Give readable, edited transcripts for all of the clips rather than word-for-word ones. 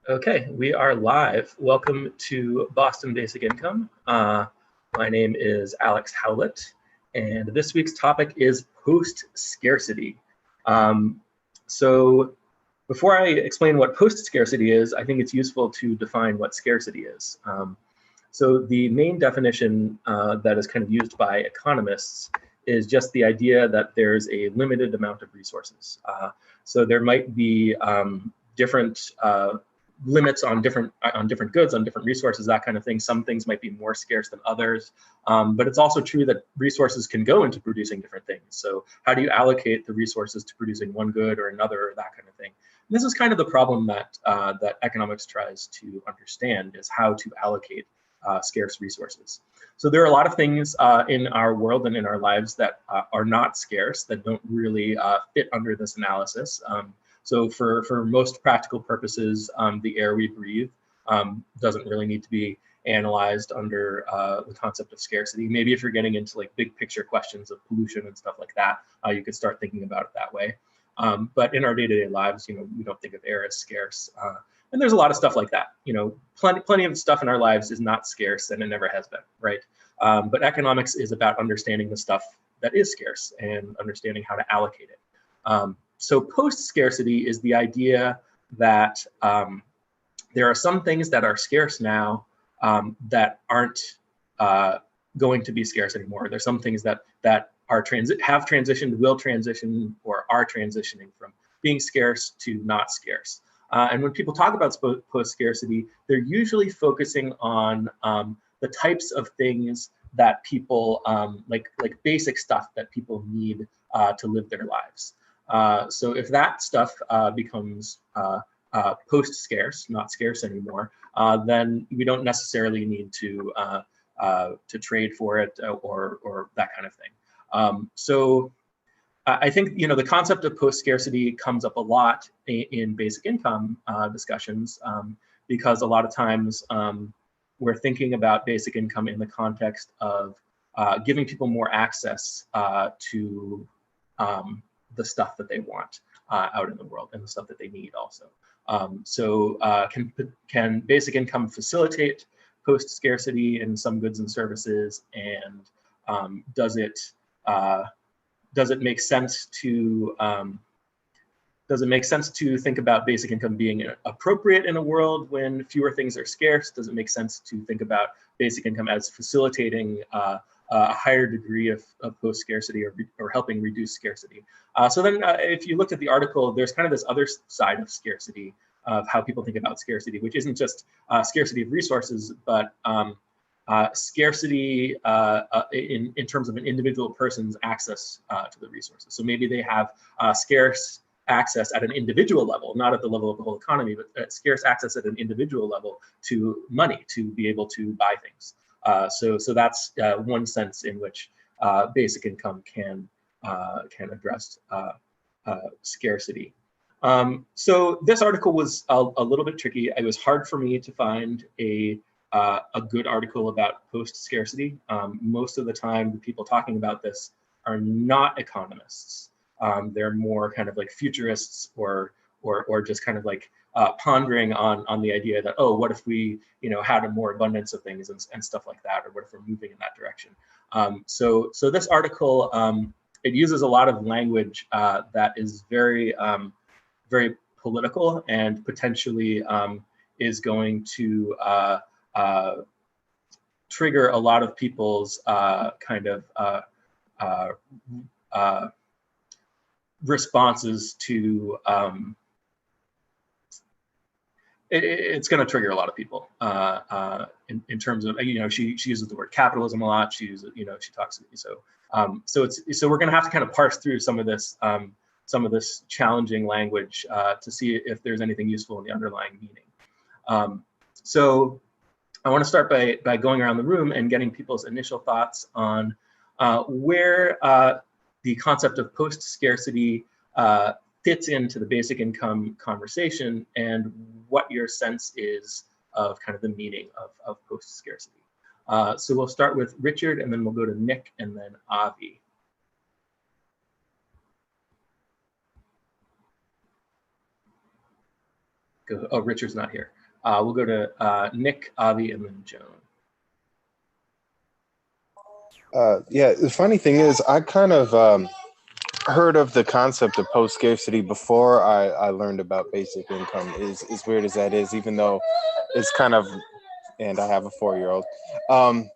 Okay, we are live. Welcome to Boston Basic Income. My name is Alex Howlett, and this week's topic is post-scarcity. So before I explain what post-scarcity is, I think it's useful to define what scarcity is. So the main definition that is kind of used by economists is just the idea that there's a limited amount of resources. So there might be different limits on different goods, on different resources, that kind of thing. Some things might be more scarce than others, but it's also true that resources can go into producing different things. So how do you allocate the resources to producing one good or another, or that kind of thing? And this is kind of the problem that that economics tries to understand, is how to allocate scarce resources. So there are a lot of things in our world and in our lives that are not scarce, that don't really fit under this analysis. So for most practical purposes, the air we breathe doesn't really need to be analyzed under the concept of scarcity. Maybe if you're getting into like big picture questions of pollution and stuff like that, you could start thinking about it that way. But in our day-to-day lives, we don't think of air as scarce. And there's a lot of stuff like that. Plenty of stuff in our lives is not scarce, and it never has been, right? But economics is about understanding the stuff that is scarce and understanding how to allocate it. So post-scarcity is the idea that there are some things that are scarce now that aren't going to be scarce anymore. There's some things that have transitioned, will transition, or are transitioning from being scarce to not scarce. And when people talk about post-scarcity, they're usually focusing on the types of things that people, like basic stuff that people need to live their lives. So if that stuff becomes post-scarce, not scarce anymore, then we don't necessarily need to trade for it or that kind of thing. So I think the concept of post-scarcity comes up a lot in basic income discussions, because a lot of times we're thinking about basic income in the context of giving people more access to the stuff that they want out in the world, and the stuff that they need also. So can basic income facilitate post-scarcity in some goods and services, and does it make sense to think about basic income being appropriate in a world when fewer things are scarce? Does it make sense to think about basic income as facilitating a higher degree of post-scarcity, or helping reduce scarcity? So then if you looked at the article, there's kind of this other side of scarcity, of how people think about scarcity, which isn't just scarcity of resources, but scarcity in terms of an individual person's access to the resources. So maybe they have scarce access at an individual level, not at the level of the whole economy, but scarce access at an individual level to money, to be able to buy things. So that's one sense in which basic income can address scarcity. So this article was a little bit tricky. It was hard for me to find a good article about post-scarcity. Most of the time, the people talking about this are not economists. They're more kind of like futurists, or just kind of like pondering on the idea that, oh, what if we had a more abundance of things and stuff like that, or what if we're moving in that direction? So this article, it uses a lot of language that is very very political, and potentially is going to trigger a lot of people's kind of responses to it's going to trigger a lot of people in terms of, she uses the word capitalism a lot. She uses, she talks, so we're going to have to kind of parse through some of this challenging language to see if there's anything useful in the underlying meaning. So I want to start by going around the room and getting people's initial thoughts on where the concept of post-scarcity fits into the basic income conversation, and what your sense is of kind of the meaning of post-scarcity. So we'll start with Richard, and then we'll go to Nick, and then Avi. go. Oh, Richard's not here. We'll go to Nick, Avi, and then Joan. Yeah, the funny thing is, I kind of heard of the concept of post scarcity before I learned about basic income. As weird as that is, even though it's kind of, and I have a 4-year-old. And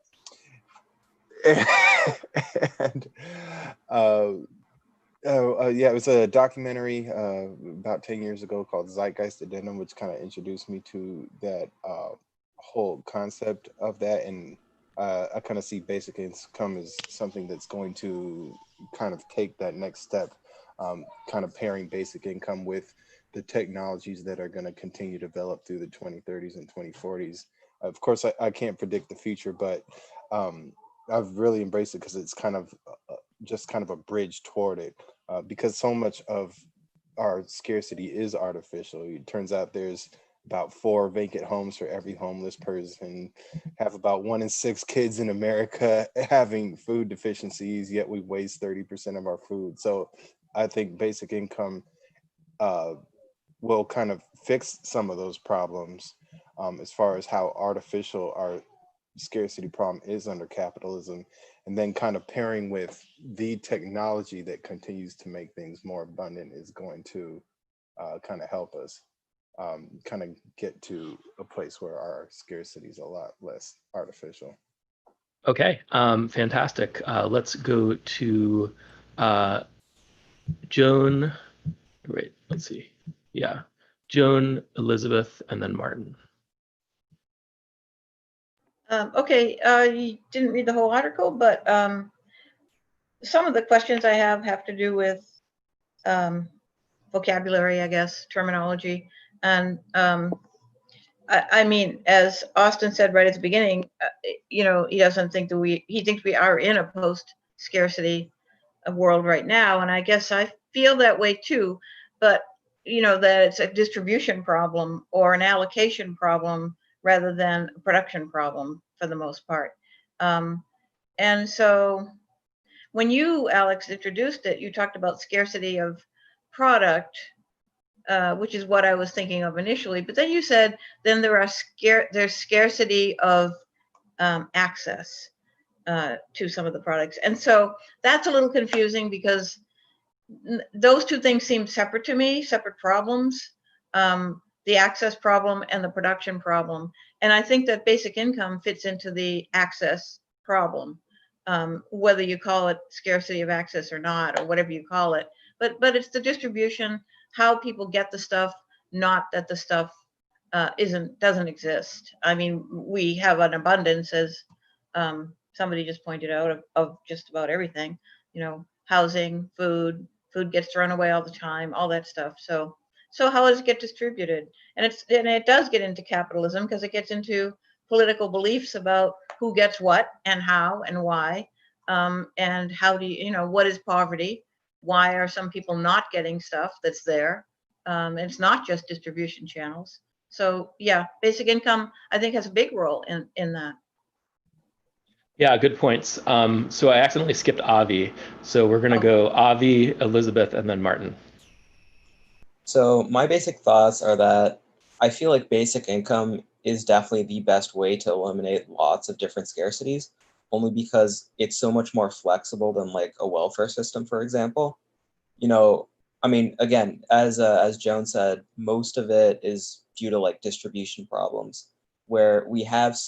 yeah, it was a documentary about 10 years ago called Zeitgeist Addendum, which kind of introduced me to that whole concept of that. And I kind of see basic income as something that's going to kind of take that next step, kind of pairing basic income with the technologies that are going to continue to develop through the 2030s and 2040s. Of course, I can't predict the future, but I've really embraced it because it's kind of just kind of a bridge toward it, because so much of our scarcity is artificial. It turns out there's about 4 vacant homes for every homeless person, have about 1 in 6 kids in America having food deficiencies, yet we waste 30% of our food. So I think basic income will kind of fix some of those problems, as far as how artificial our scarcity problem is under capitalism, and then kind of pairing with the technology that continues to make things more abundant is going to kind of help us kind of get to a place where our scarcity is a lot less artificial. Okay, fantastic. Let's go to Joan. Wait, let's see. Yeah, Joan, Elizabeth, and then Martin. Okay, you didn't read the whole article, but some of the questions I have to do with vocabulary, I guess, terminology. And I mean, as Austin said right at the beginning, you know, he doesn't think that he thinks we are in a post-scarcity world right now. And I guess I feel that way too, but you know, that it's a distribution problem or an allocation problem rather than a production problem for the most part. And so when you, Alex, introduced it, you talked about scarcity of product, which is what I was thinking of initially. But then you said, then there's scarcity of access to some of the products. And so that's a little confusing because those two things seem separate to me, separate problems, the access problem and the production problem. And I think that basic income fits into the access problem, whether you call it scarcity of access or not, or whatever you call it. But it's the distribution, how people get the stuff, not that the stuff doesn't exist. I mean, we have an abundance, as somebody just pointed out, of just about everything, you know, housing, food gets thrown away all the time, all that stuff. So how does it get distributed? And it does get into capitalism because it gets into political beliefs about who gets what and how and why, and how do you know, what is poverty? Why are some people not getting stuff that's there? And it's not just distribution channels. So yeah, basic income, I think, has a big role in that. Yeah, good points. So I accidentally skipped Avi. So we're going to go Avi, Elizabeth, and then Martin. So my basic thoughts are that I feel like basic income is definitely the best way to eliminate lots of different scarcities, only because it's so much more flexible than like a welfare system, for example. You know, I mean, again, as Joan said, most of it is due to like distribution problems, where we have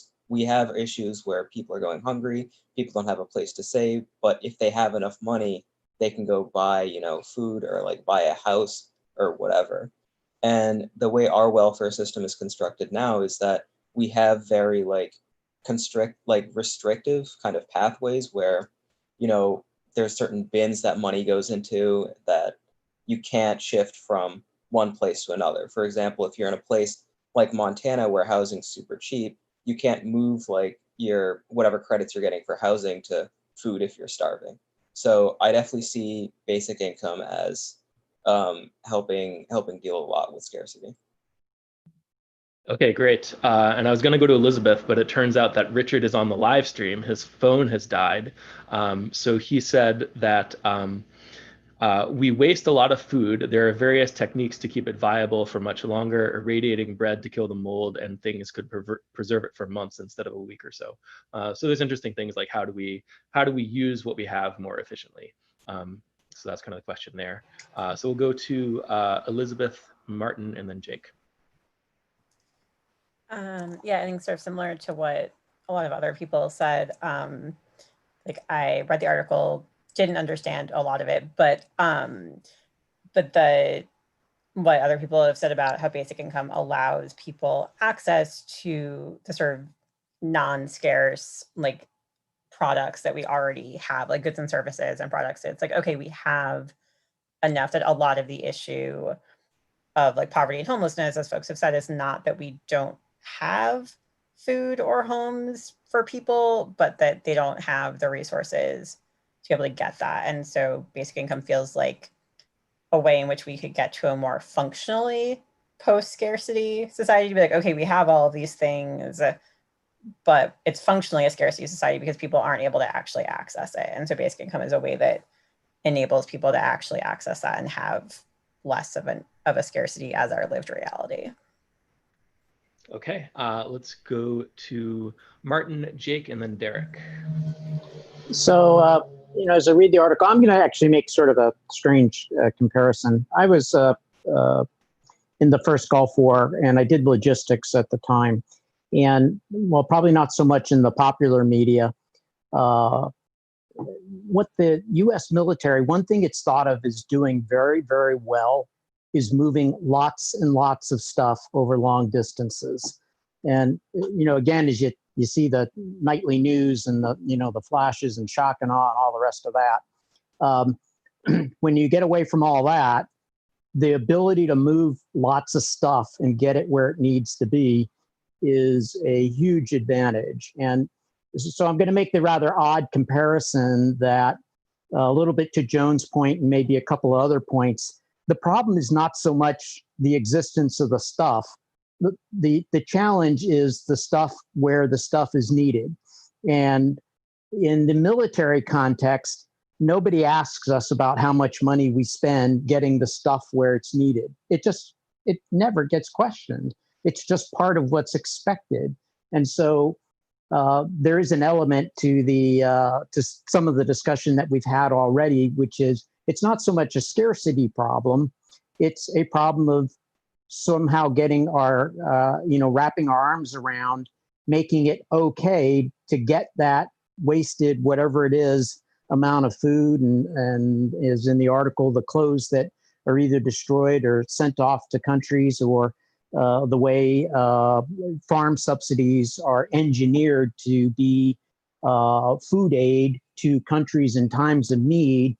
issues where people are going hungry, people don't have a place to save, but if they have enough money, they can go buy, you know, food or like buy a house or whatever. And the way our welfare system is constructed now is that we have very like restrictive kind of pathways where, you know, there's certain bins that money goes into that you can't shift from one place to another. For example, if you're in a place like Montana where housing's super cheap, you can't move like your whatever credits you're getting for housing to food if you're starving. So I definitely see basic income as helping deal a lot with scarcity. Okay, great. And I was going to go to Elizabeth, but it turns out that Richard is on the live stream. His phone has died. So he said that We waste a lot of food. There are various techniques to keep it viable for much longer. Irradiating bread to kill the mold, and things could preserve it for months instead of a week or so. So there's interesting things like how do we use what we have more efficiently? So that's kind of the question there. So we'll go to Elizabeth, Martin, and then Jake. Yeah, I think sort of similar to what a lot of other people said. Like I read the article, didn't understand a lot of it, but what other people have said about how basic income allows people access to the sort of non-scarce like products that we already have, like goods and services and products. It's like, okay, we have enough that a lot of the issue of like poverty and homelessness, as folks have said, is not that we don't have food or homes for people, but that they don't have the resources to be able to get that. And so basic income feels like a way in which we could get to a more functionally post-scarcity society, to be like, okay, we have all of these things, but it's functionally a scarcity society because people aren't able to actually access it. And so basic income is a way that enables people to actually access that and have less of a scarcity as our lived reality. Okay, let's go to Martin, Jake, and then Derek. So, as I read the article, I'm going to actually make sort of a strange comparison. I was in the first Gulf War, and I did logistics at the time. And, well, probably not so much in the popular media. What the U.S. military, one thing it's thought of as doing very, very well is moving lots and lots of stuff over long distances. And, again, as you see the nightly news and the flashes and shock and awe and all the rest of that. When you get away from all that, the ability to move lots of stuff and get it where it needs to be is a huge advantage. And so I'm going to make the rather odd comparison that a little bit to Joan's point and maybe a couple of other points. The problem is not so much the existence of the stuff. The challenge is the stuff where the stuff is needed. And in the military context, nobody asks us about how much money we spend getting the stuff where it's needed. It never gets questioned. It's just part of what's expected. And so there is an element to to some of the discussion that we've had already, which is it's not so much a scarcity problem. It's a problem of somehow getting our, wrapping our arms around making it okay to get that wasted, whatever it is, amount of food and is in the article, the clothes that are either destroyed or sent off to countries, or the way farm subsidies are engineered to be food aid to countries in times of need.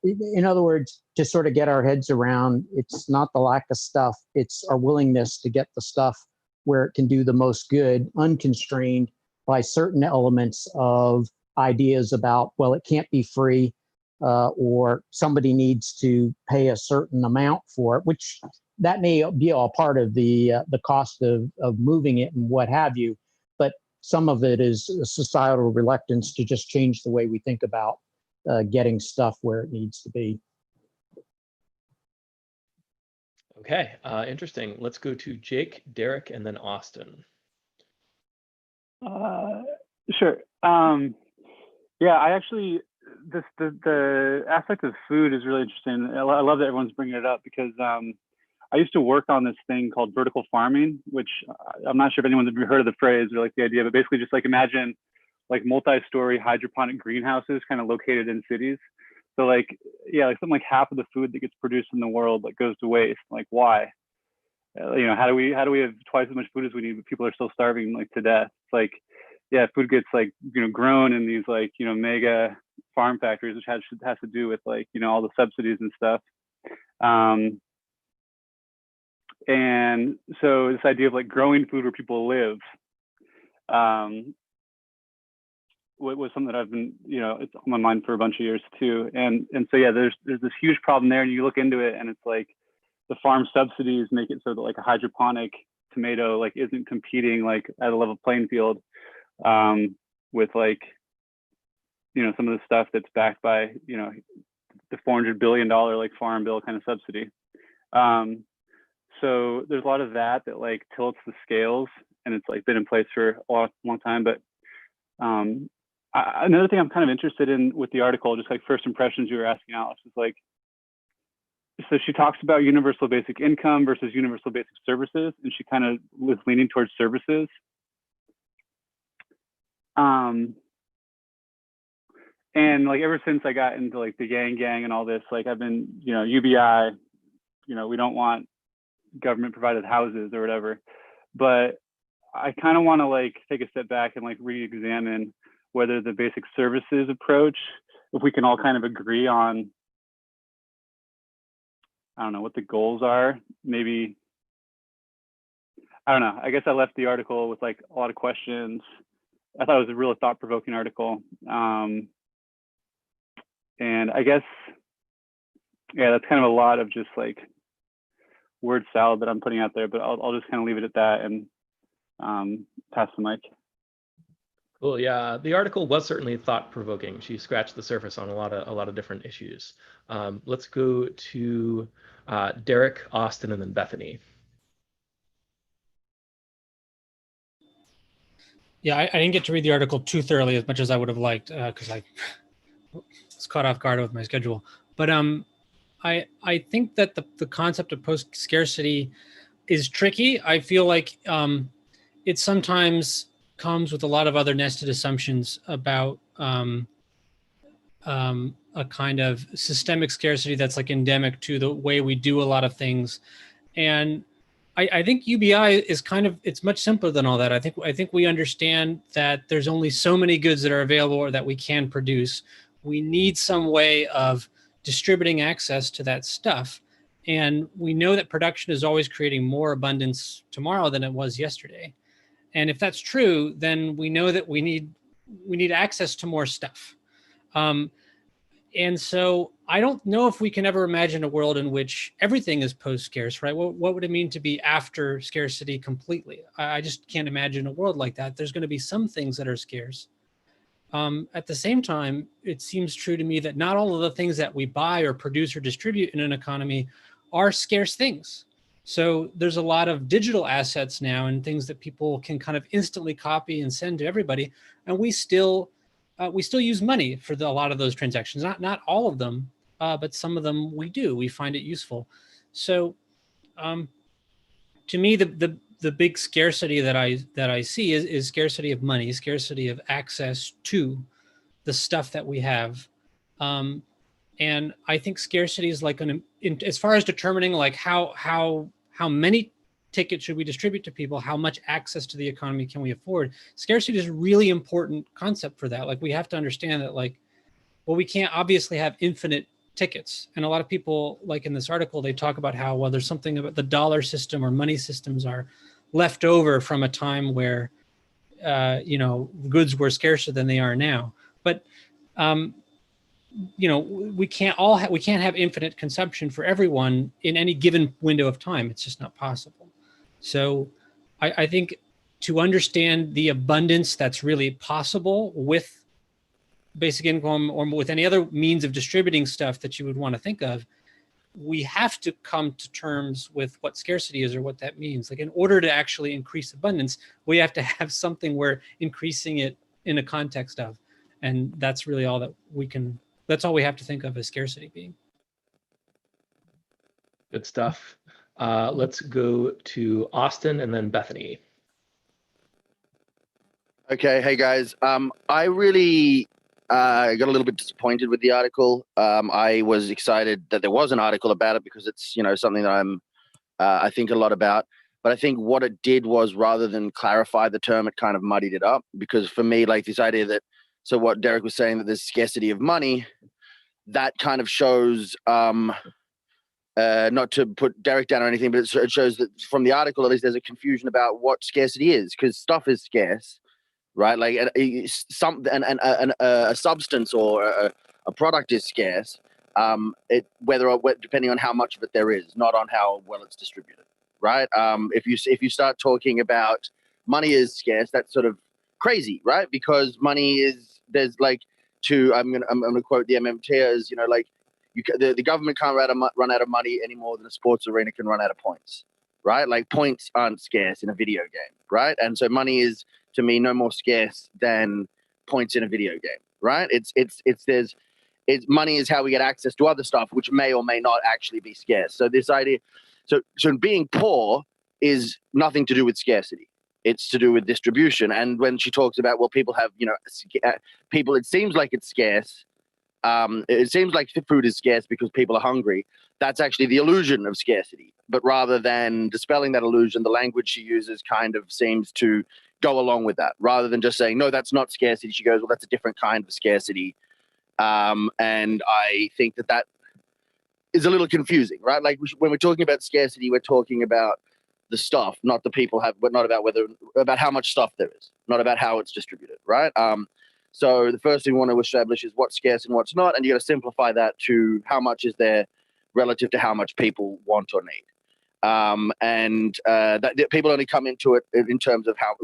In other words, to sort of get our heads around, it's not the lack of stuff, it's our willingness to get the stuff where it can do the most good, unconstrained by certain elements of ideas about, well, it can't be free, or somebody needs to pay a certain amount for it, which that may be all part of the cost of moving it and what have you. But some of it is a societal reluctance to just change the way we think about getting stuff where it needs to be. Okay, interesting. Let's go to Jake, Derek, and then Austin. Sure. Yeah, I actually, the aspect of food is really interesting. I love that everyone's bringing it up because I used to work on this thing called vertical farming, which I'm not sure if anyone's ever heard of the phrase or like the idea, but basically just like imagine like multi-story hydroponic greenhouses kind of located in cities. So like, yeah, like something like half of the food that gets produced in the world like goes to waste. Like why? How do we have twice as much food as we need, but people are still starving like to death? It's like, yeah, food gets like, grown in these like, mega farm factories, which has to do with like, all the subsidies and stuff. And so this idea of like growing food where people live was something that I've been, it's on my mind for a bunch of years too. And so, yeah, there's this huge problem there, and you look into it and it's like the farm subsidies make it so that like a hydroponic tomato like isn't competing like at a level playing field with like, some of the stuff that's backed by, the $400 billion like farm bill kind of subsidy. So there's a lot of that like tilts the scales, and it's like been in place for a long time. But another thing I'm kind of interested in with the article, just like first impressions you were asking Alex, is like, so she talks about universal basic income versus universal basic services, and she kind of was leaning towards services. And like ever since I got into like the gang and all this, like I've been, you know, UBI, you know, we don't want government provided houses or whatever, but I kind of want to like take a step back and like re-examine whether the basic services approach, if we can all kind of agree on, I don't know what the goals are, maybe, I don't know. I guess I left the article with like a lot of questions. I thought it was a real thought-provoking article. And I guess, yeah, that's kind of a lot of just like word salad that I'm putting out there, but I'll just kind of leave it at that and pass the mic. Cool. Yeah, the article was certainly thought-provoking. She scratched the surface on a lot of different issues. Let's go to Derek, Austin, and then Bethany. Yeah, I didn't get to read the article too thoroughly as much as I would have liked because I was caught off guard with my schedule. But I think that the concept of post scarcity is tricky. I feel like it sometimes comes with a lot of other nested assumptions about a kind of systemic scarcity that's like endemic to the way we do a lot of things. And I think UBI is kind of, it's much simpler than all that. I think we understand that there's only so many goods that are available or that we can produce. We need some way of distributing access to that stuff. And we know that production is always creating more abundance tomorrow than it was yesterday. And if that's true, then we know that we need access to more stuff. And so I don't know if we can ever imagine a world in which everything is post-scarce, right? What would it mean to be after scarcity completely? I just can't imagine a world like that. There's going to be some things that are scarce. At the same time, it seems true to me that not all of the things that we buy or produce or distribute in an economy are scarce things. So there's a lot of digital assets now and things that people can kind of instantly copy and send to everybody. And we still use money for a lot of those transactions. Not all of them, but some of them we do. We find it useful. So to me, the big scarcity that I see is scarcity of money, scarcity of access to the stuff that we have. And I think scarcity is like as far as determining like how many tickets should we distribute to people, how much access to the economy can we afford? Scarcity is a really important concept for that. Like we have to understand that like, well, we can't obviously have infinite tickets. And a lot of people, like in this article, they talk about how, well, there's something about the dollar system or money systems are left over from a time where, goods were scarcer than they are now. But, we can't have infinite consumption for everyone in any given window of time. It's just not possible. So I think to understand the abundance that's really possible with basic income or with any other means of distributing stuff that you would want to think of, we have to come to terms with what scarcity is or what that means. Like in order to actually increase abundance, we have to have something we're increasing it in a context of. And that's really all that that's all we have to think of as scarcity being. Good stuff. Let's go to Austin and then Bethany. Okay, hey guys. I really got a little bit disappointed with the article. I was excited that there was an article about it because it's something that I think a lot about. But I think what it did was rather than clarify the term, it kind of muddied it up. Because for me, like this idea that, so what Derek was saying, that there's scarcity of money, that kind of shows. Not to put Derek down or anything, but it shows that from the article, at least there's a confusion about what scarcity is, because stuff is scarce, right? Like a substance or a product is scarce, depending on how much of it there is, not on how well it's distributed, right? If you start talking about money is scarce, that's sort of crazy, right? Because money is, there's like I'm gonna quote the MMTers, the government can't run out of money any more than a sports arena can run out of points, right? Like points aren't scarce in a video game, right? And so money is, to me, no more scarce than points in a video game, right? Money is how we get access to other stuff, which may or may not actually be scarce. So this idea, so being poor is nothing to do with scarcity. It's to do with distribution. And when she talks about, well, people have, people, it seems like it's scarce. It seems like food is scarce because people are hungry. That's actually the illusion of scarcity. But rather than dispelling that illusion, the language she uses kind of seems to go along with that. Rather than just saying, no, that's not scarcity, she goes, well, that's a different kind of scarcity. And I think that is a little confusing, right? Like when we're talking about scarcity, we're talking about the stuff, not the people but not about how much stuff there is, not about how it's distributed, right? So the first thing we want to establish is what's scarce and what's not, and you got to simplify that to how much is there relative to how much people want or need. That people only come into it in terms of how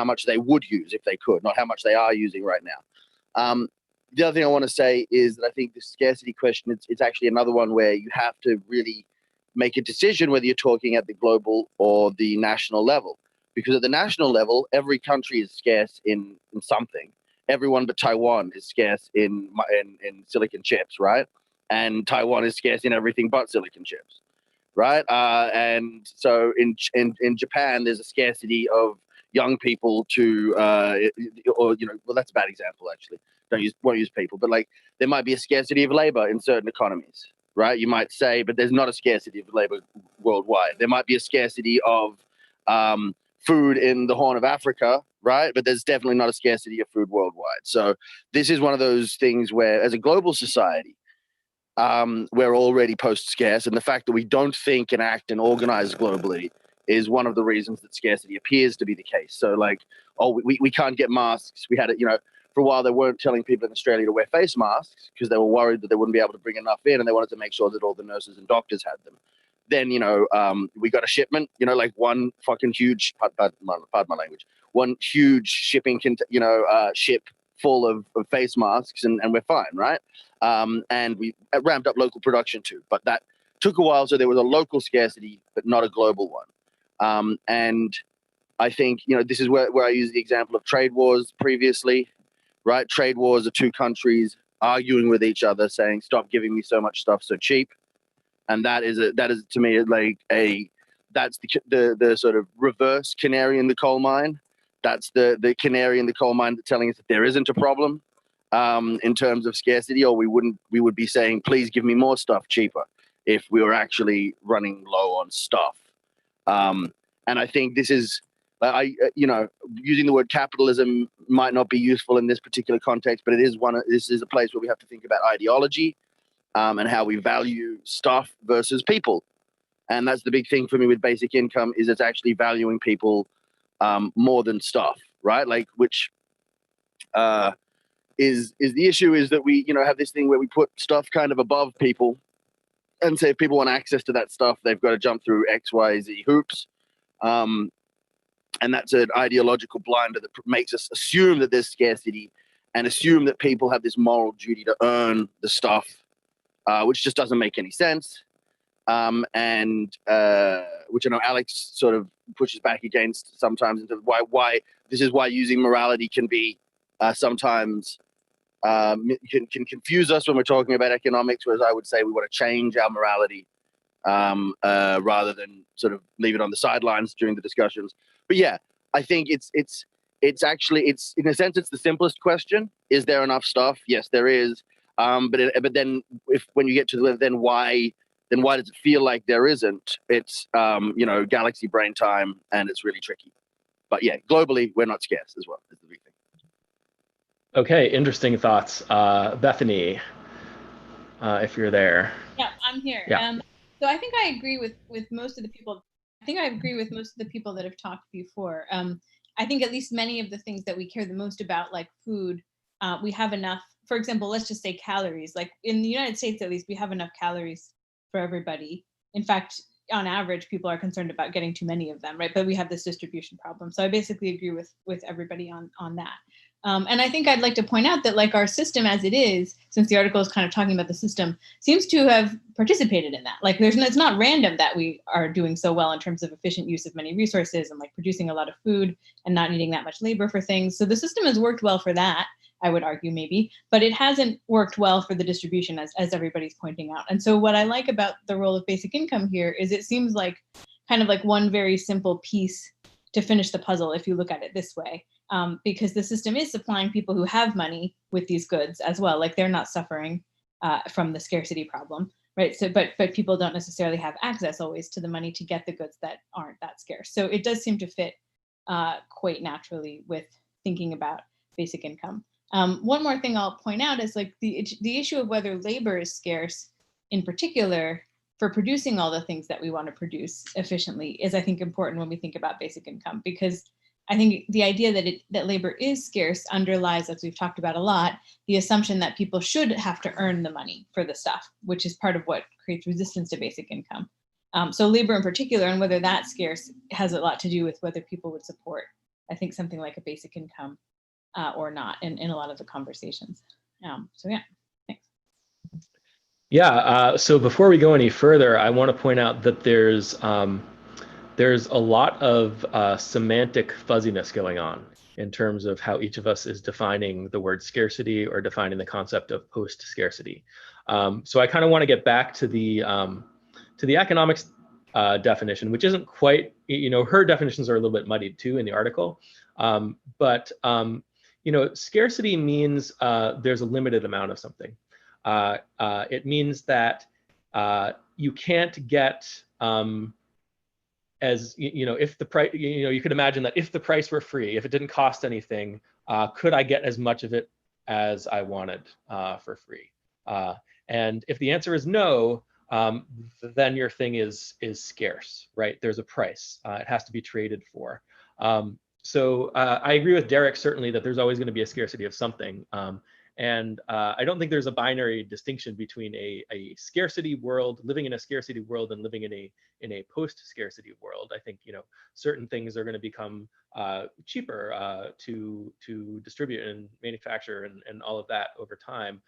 much they would use if they could, not how much they are using right now. The other thing I want to say is that I think the scarcity question, it's actually another one where you have to really make a decision whether you're talking at the global or the national level. Because at the national level, every country is scarce in something. Everyone but Taiwan is scarce in silicon chips, right? And Taiwan is scarce in everything but silicon chips, right? And so in Japan, there's a scarcity of young people well, that's a bad example actually. Won't use people, but like there might be a scarcity of labor in certain economies, right? You might say, but there's not a scarcity of labor worldwide. There might be a scarcity of food in the Horn of Africa, right? But there's definitely not a scarcity of food worldwide. So this is one of those things where, as a global society, we're already post-scarce, and the fact that we don't think and act and organize globally is one of the reasons that scarcity appears to be the case. So like, we can't get masks. We had it, for a while they weren't telling people in Australia to wear face masks because they were worried that they wouldn't be able to bring enough in, and they wanted to make sure that all the nurses and doctors had them. Then, we got a shipment, like one fucking huge, pardon my language, one huge shipping, ship full of face masks, and we're fine, right? And we ramped up local production too, but that took a while. So there was a local scarcity, but not a global one. And I think, this is where I use the example of trade wars previously, right? Trade wars are two countries arguing with each other saying, stop giving me so much stuff so cheap. And that is to me like that's the sort of reverse canary in the coal mine. That's the canary in the coal mine telling us that there isn't a problem in terms of scarcity, or we would be saying, please give me more stuff cheaper if we were actually running low on stuff. And I think this is, using the word capitalism might not be useful in this particular context, but this is a place where we have to think about ideology and how we value stuff versus people. And that's the big thing for me with basic income, is it's actually valuing people more than stuff, right? Like, which is the issue, is that we, have this thing where we put stuff kind of above people and say if people want access to that stuff, they've got to jump through X, Y, Z hoops. And that's an ideological blinder that makes us assume that there's scarcity and assume that people have this moral duty to earn the stuff, which just doesn't make any sense. Which I know Alex sort of pushes back against sometimes, into why this is why using morality can be sometimes can confuse us when we're talking about economics, whereas I would say we want to change our morality rather than sort of leave it on the sidelines during the discussions. But yeah, I think it's actually in a sense it's the simplest question. Is there enough stuff? Yes, there is. But then when you get to then why does it feel like there isn't? It's galaxy brain time, and it's really tricky. But yeah, globally we're not scarce as well. Is the big thing. Okay, interesting thoughts, Bethany. If you're there. Yeah, I'm here. Yeah. So I think I agree with most of the people. I think I agree with most of the people that have talked before. I think at least many of the things that we care the most about, like food, we have enough. For example, let's just say calories. Like in the United States, at least, we have enough calories for everybody. In fact, on average, people are concerned about getting too many of them, right? But we have this distribution problem. So I basically agree with everybody on that. And I think I'd like to point out that like our system as it is, since the article is kind of talking about the system, seems to have participated in that. Like it's not random that we are doing so well in terms of efficient use of many resources and like producing a lot of food and not needing that much labor for things. So the system has worked well for that, I would argue maybe, but it hasn't worked well for the distribution as everybody's pointing out. And so what I like about the role of basic income here is it seems like kind of like one very simple piece to finish the puzzle if you look at it this way. Because the system is supplying people who have money with these goods as well. Like they're not suffering from the scarcity problem, right? So, but people don't necessarily have access always to the money to get the goods that aren't that scarce. So it does seem to fit quite naturally with thinking about basic income. One more thing I'll point out is like the issue of whether labor is scarce in particular for producing all the things that we want to produce efficiently is, I think, important when we think about basic income, because I think the idea that labor is scarce underlies, as we've talked about a lot, the assumption that people should have to earn the money for the stuff, which is part of what creates resistance to basic income. So labor in particular, and whether that's scarce, has a lot to do with whether people would support, I think, something like a basic income or not in a lot of the conversations. So yeah, thanks. Yeah, so before we go any further, I want to point out that there's a lot of semantic fuzziness going on in terms of how each of us is defining the word scarcity or defining the concept of post-scarcity. So I kind of want to get back to the economics definition, which isn't quite, her definitions are a little bit muddied too in the article. But scarcity means there's a limited amount of something. It means that you can't get as if the price, you could imagine that if the price were free, if it didn't cost anything, could I get as much of it as I wanted for free? And if the answer is no, then your thing is scarce, right? There's a price. It has to be traded for. So I agree with Derek certainly that there's always going to be a scarcity of something. And I don't think there's a binary distinction between a scarcity world, living in a scarcity world, and living in a post-scarcity world. I think certain things are going to become cheaper to distribute and manufacture and all of that over time,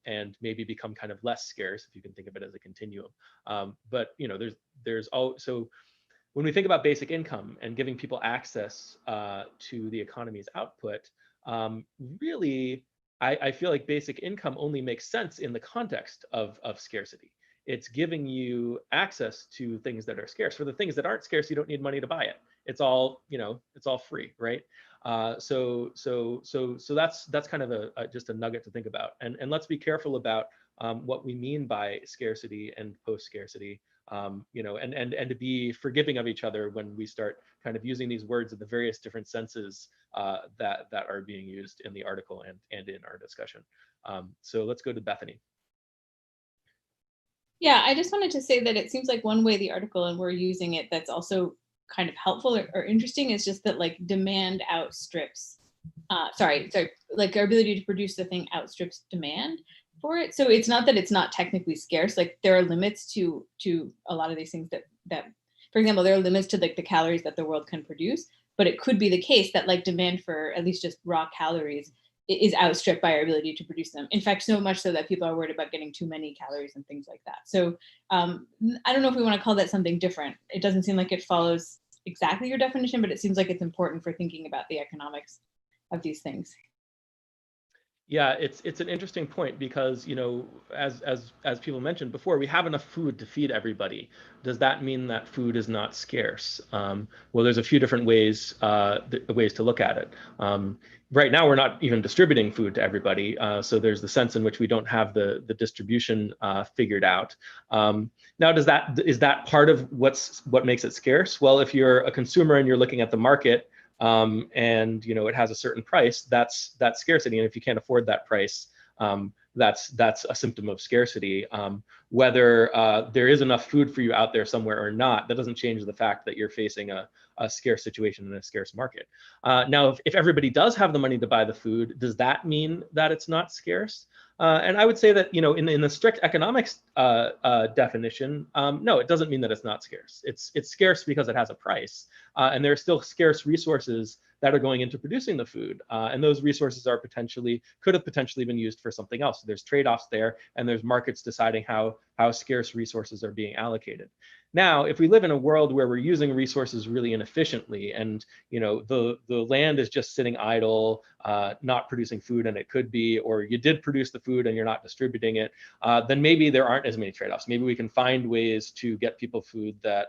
and maybe become kind of less scarce if you can think of it as a continuum. But there's so when we think about basic income and giving people access to the economy's output, really. I feel like basic income only makes sense in the context of scarcity. It's giving you access to things that are scarce. For the things that aren't scarce, you don't need money to buy it. It's all, it's all free, right? So that's kind of just a nugget to think about. And let's be careful about what we mean by scarcity and post-scarcity. And to be forgiving of each other when we start kind of using these words in the various different senses that are being used in the article and in our discussion. So let's go to Bethany. Yeah, I just wanted to say that it seems like one way the article, and we're using it, that's also kind of helpful or interesting is just that like demand outstrips, like our ability to produce the thing outstrips demand for it. So it's not that it's not technically scarce. Like there are limits to a lot of these things that, for example, there are limits to like the calories that the world can produce, but it could be the case that like demand for at least just raw calories is outstripped by our ability to produce them. In fact, so much so that people are worried about getting too many calories and things like that. So I don't know if we want to call that something different. It doesn't seem like it follows exactly your definition, but it seems like it's important for thinking about the economics of these things. Yeah, it's an interesting point because as people mentioned before, we have enough food to feed everybody. Does that mean that food is not scarce? Well, there's a few different ways to look at it. Right now, we're not even distributing food to everybody, so there's the sense in which we don't have the distribution figured out. Now, is that part of what makes it scarce? Well, if you're a consumer and you're looking at the market, and it has a certain price, that's scarcity, and if you can't afford that price, that's a symptom of scarcity. Whether there is enough food for you out there somewhere or not, that doesn't change the fact that you're facing a scarce situation in a scarce market. Now, if everybody does have the money to buy the food, does that mean that it's not scarce? And I would say that in the strict economics definition, no, it doesn't mean that it's not scarce. It's scarce because it has a price, and there are still scarce resources that are going into producing the food. And those resources are could have potentially been used for something else. So there's trade-offs there, and there's markets deciding how scarce resources are being allocated. Now, if we live in a world where we're using resources really inefficiently, and the land is just sitting idle, not producing food, and it could be, or you did produce the food and you're not distributing it, then maybe there aren't as many trade-offs. Maybe we can find ways to get people food that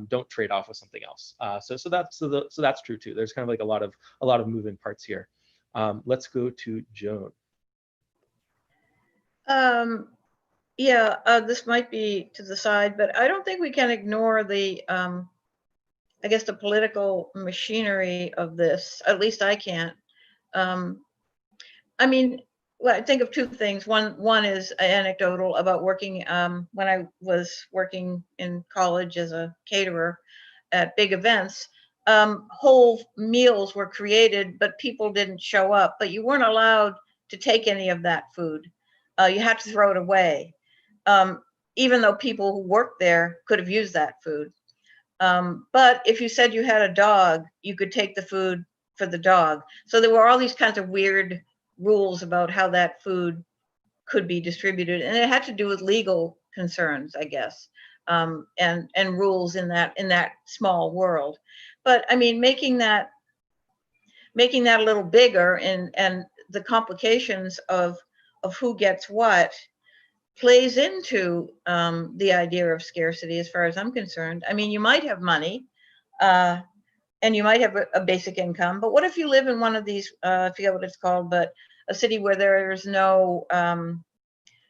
don't trade off with something else. So that's true too. There's kind of like a lot of moving parts here. Let's go to Joan. Yeah, this might be to the side, but I don't think we can ignore the, I guess, the political machinery of this. At least I can't. I mean, well, I think of two things. One is anecdotal about working, when I was working in college as a caterer at big events. Whole meals were created, but people didn't show up. But you weren't allowed to take any of that food. You had to throw it away. Even though people who worked there could have used that food. But if you said you had a dog, you could take the food for the dog. So there were all these kinds of weird rules about how that food could be distributed. And it had to do with legal concerns, I guess, and rules in that small world. But I mean, making that a little bigger, and the complications of who gets what plays into the idea of scarcity, as far as I'm concerned. I mean, you might have money, and you might have a basic income, but what if you live in one of these, I forget what it's called, but a city where there's no,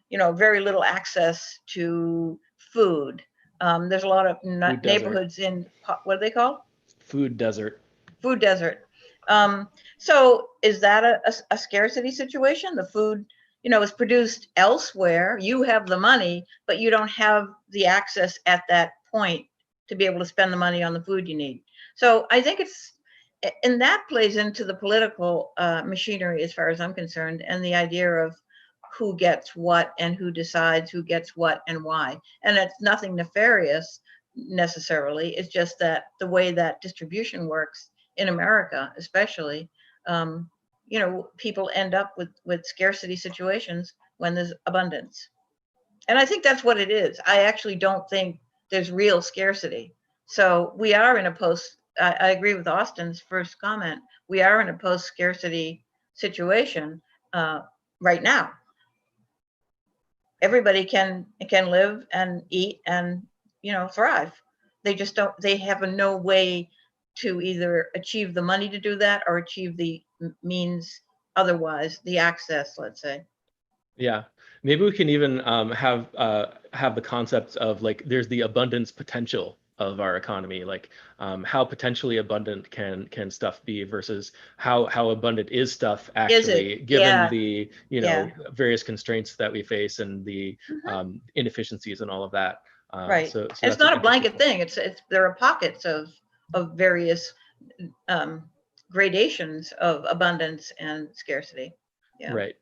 very little access to food. There's a lot of neighborhoods in, what are they called? Food desert. Food desert. So is that a scarcity situation? The food, is produced elsewhere. You have the money, but you don't have the access at that point to be able to spend the money on the food you need. So I think and that plays into the political machinery, as far as I'm concerned, and the idea of who gets what and who decides who gets what and why. And it's nothing nefarious necessarily. It's just that the way that distribution works in America, especially, people end up with scarcity situations when there's abundance. And I think that's what it is. I actually don't think there's real scarcity. So we are in I agree with Austin's first comment. We are in a post-scarcity situation right now. Everybody can live and eat and, thrive. They just don't, they have no way to either achieve the money to do that or achieve the means otherwise, the access, let's say. Yeah, maybe we can even have the concept of, like, there's the abundance potential of our economy, like how potentially abundant can stuff be versus how abundant is stuff actually, given the various constraints that we face and the inefficiencies and all of that. Right. So it's not a blanket thing. It's there are pockets of various gradations of abundance and scarcity. Yeah. Right.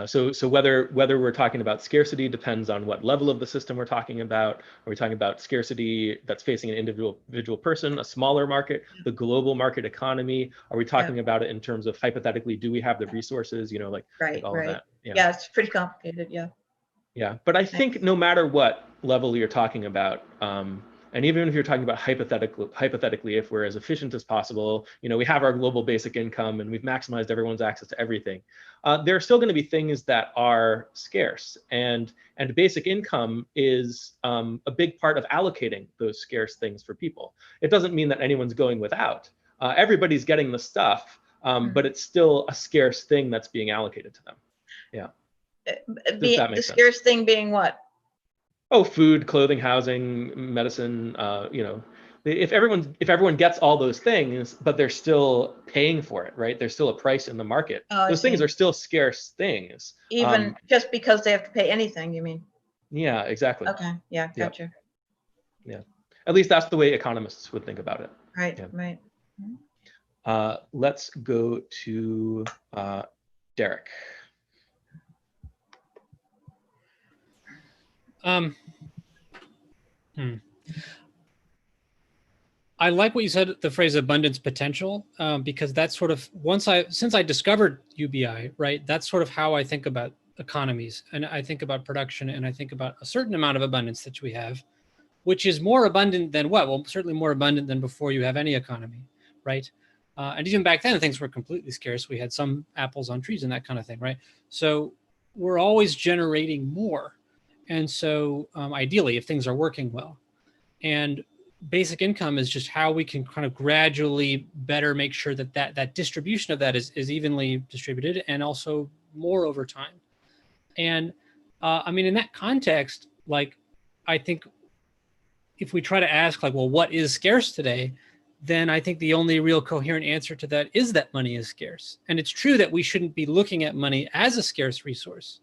So whether we're talking about scarcity depends on what level of the system we're talking about. Are we talking about scarcity that's facing an individual person, a smaller market, the global market economy? Are we talking about it in terms of, hypothetically, do we have the resources? Like all of that. Yeah, it's pretty complicated. Yeah. Yeah, but I think no matter what level you're talking about, and even if you're talking about hypothetically, if we're as efficient as possible, we have our global basic income and we've maximized everyone's access to everything, there are still going to be things that are scarce, and basic income is a big part of allocating those scarce things for people. It doesn't mean that anyone's going without. Everybody's getting the stuff, but it's still a scarce thing that's being allocated to them. Yeah. The scarce thing being what? Oh, food, clothing, housing, medicine. If everyone gets all those things, but they're still paying for it, right? There's still a price in the market. Those things are still scarce things. Even just because they have to pay anything, you mean? Yeah, exactly. Okay. Yeah, gotcha. Yeah. At least that's the way economists would think about it. Right. Yeah. Right. Let's go to Derek. I like what you said, the phrase abundance potential, because that's sort of, since I discovered UBI, right, that's sort of how I think about economies. And I think about production, and I think about a certain amount of abundance that we have, which is more abundant than what? Well, certainly more abundant than before you have any economy, right? And even back then, things were completely scarce. We had some apples on trees and that kind of thing, right? So we're always generating more. And so ideally, if things are working well. And basic income is just how we can kind of gradually better make sure that that distribution of that is evenly distributed and also more over time. And I mean, in that context, like, I think if we try to ask, like, well, what is scarce today? Then I think the only real coherent answer to that is that money is scarce. And it's true that we shouldn't be looking at money as a scarce resource.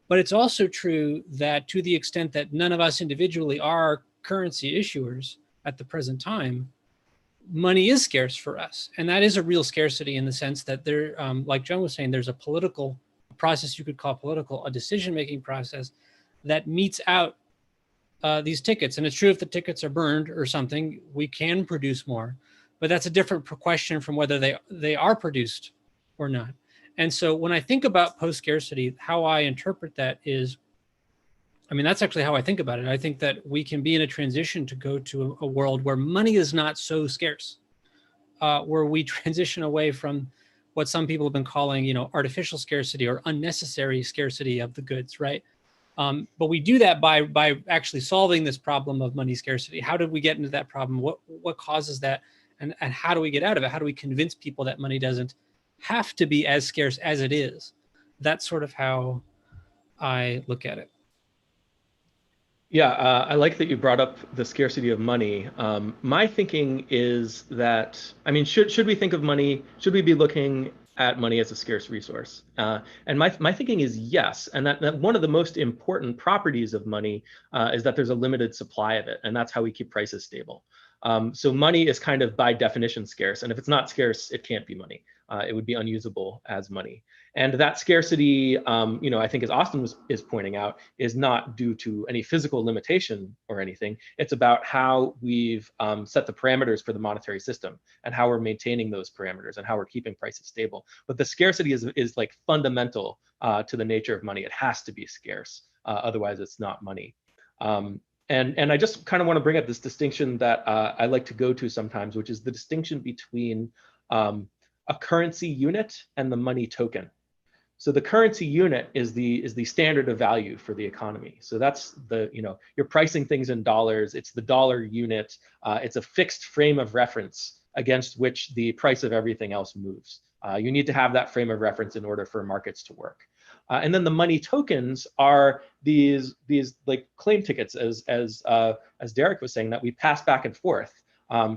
But it's also true that to the extent that none of us individually are currency issuers at the present time, money is scarce for us. And that is a real scarcity in the sense that there, like John was saying, there's a political process you could call political, a decision-making process that meets out these tickets. And it's true if the tickets are burned or something, we can produce more. But that's a different question from whether they are produced or not. And so when I think about post-scarcity, how I interpret that is, I mean, that's actually how I think about it. I think that we can be in a transition to go to a world where money is not so scarce, where we transition away from what some people have been calling, you know, artificial scarcity or unnecessary scarcity of the goods, right? But we do that by actually solving this problem of money scarcity. How did we get into that problem? What causes that? And how do we get out of it? How do we convince people that money doesn't have to be as scarce as it is? That's sort of how I look at it. Yeah, I like that you brought up the scarcity of money. My thinking is that, I mean, should we think of money, should we be looking at money as a scarce resource? And my thinking is yes, and that one of the most important properties of money is that there's a limited supply of it, and that's how we keep prices stable. So money is kind of by definition scarce, and if it's not scarce, it can't be money. It would be unusable as money. And that scarcity, you know, I think as Austin is pointing out, is not due to any physical limitation or anything. It's about how we've set the parameters for the monetary system and how we're maintaining those parameters and how we're keeping prices stable. But the scarcity is like fundamental to the nature of money. It has to be scarce, otherwise it's not money. And I just kind of want to bring up this distinction that I like to go to sometimes, which is the distinction between a currency unit and the money token. So the currency unit is the standard of value for the economy. So that's the, you know, you're pricing things in dollars. It's the dollar unit. It's a fixed frame of reference against which the price of everything else moves. You need to have that frame of reference in order for markets to work. And then the money tokens are these like claim tickets, as Derek was saying, that we pass back and forth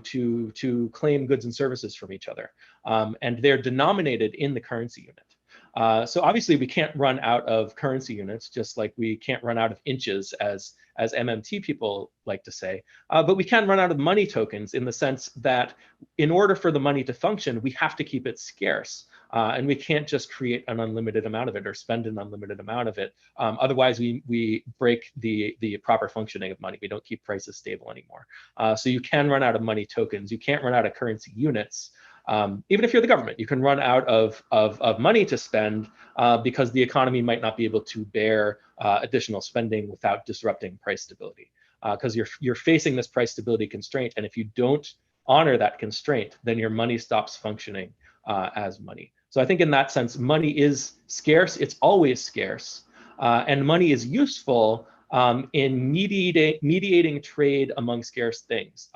to claim goods and services from each other. And they're denominated in the currency unit. So obviously we can't run out of currency units, just like we can't run out of inches, as MMT people like to say. But we can run out of money tokens in the sense that in order for the money to function, we have to keep it scarce. And we can't just create an unlimited amount of it or spend an unlimited amount of it. Otherwise, we break the proper functioning of money. We don't keep prices stable anymore. So you can run out of money tokens. You can't run out of currency units. Even if you're the government, you can run out of money to spend because the economy might not be able to bear additional spending without disrupting price stability. Because you're facing this price stability constraint, and if you don't honor that constraint, then your money stops functioning as money. So I think in that sense, money is scarce. It's always scarce, and money is useful in mediating trade among scarce things,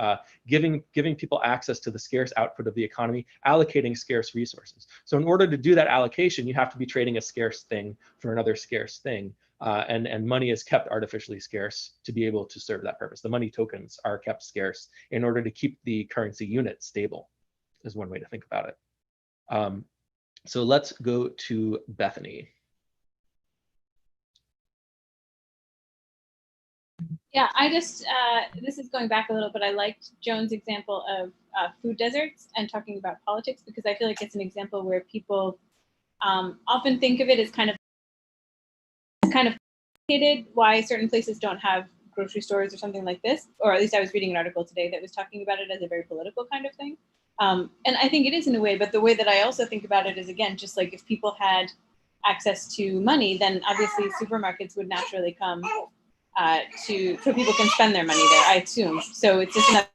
giving people access to the scarce output of the economy, allocating scarce resources. So in order to do that allocation, you have to be trading a scarce thing for another scarce thing. And money is kept artificially scarce to be able to serve that purpose. The money tokens are kept scarce in order to keep the currency unit stable, is one way to think about it. So let's go to Bethany. Yeah, I just, this is going back a little, but I liked Joan's example of food deserts and talking about politics, because I feel like it's an example where people often think of it as kind of complicated, why certain places don't have grocery stores or something like this, or at least I was reading an article today that was talking about it as a very political kind of thing. And I think it is in a way, but the way that I also think about it is, again, just like if people had access to money, then obviously supermarkets would naturally come so people can spend their money there, I assume. So it's just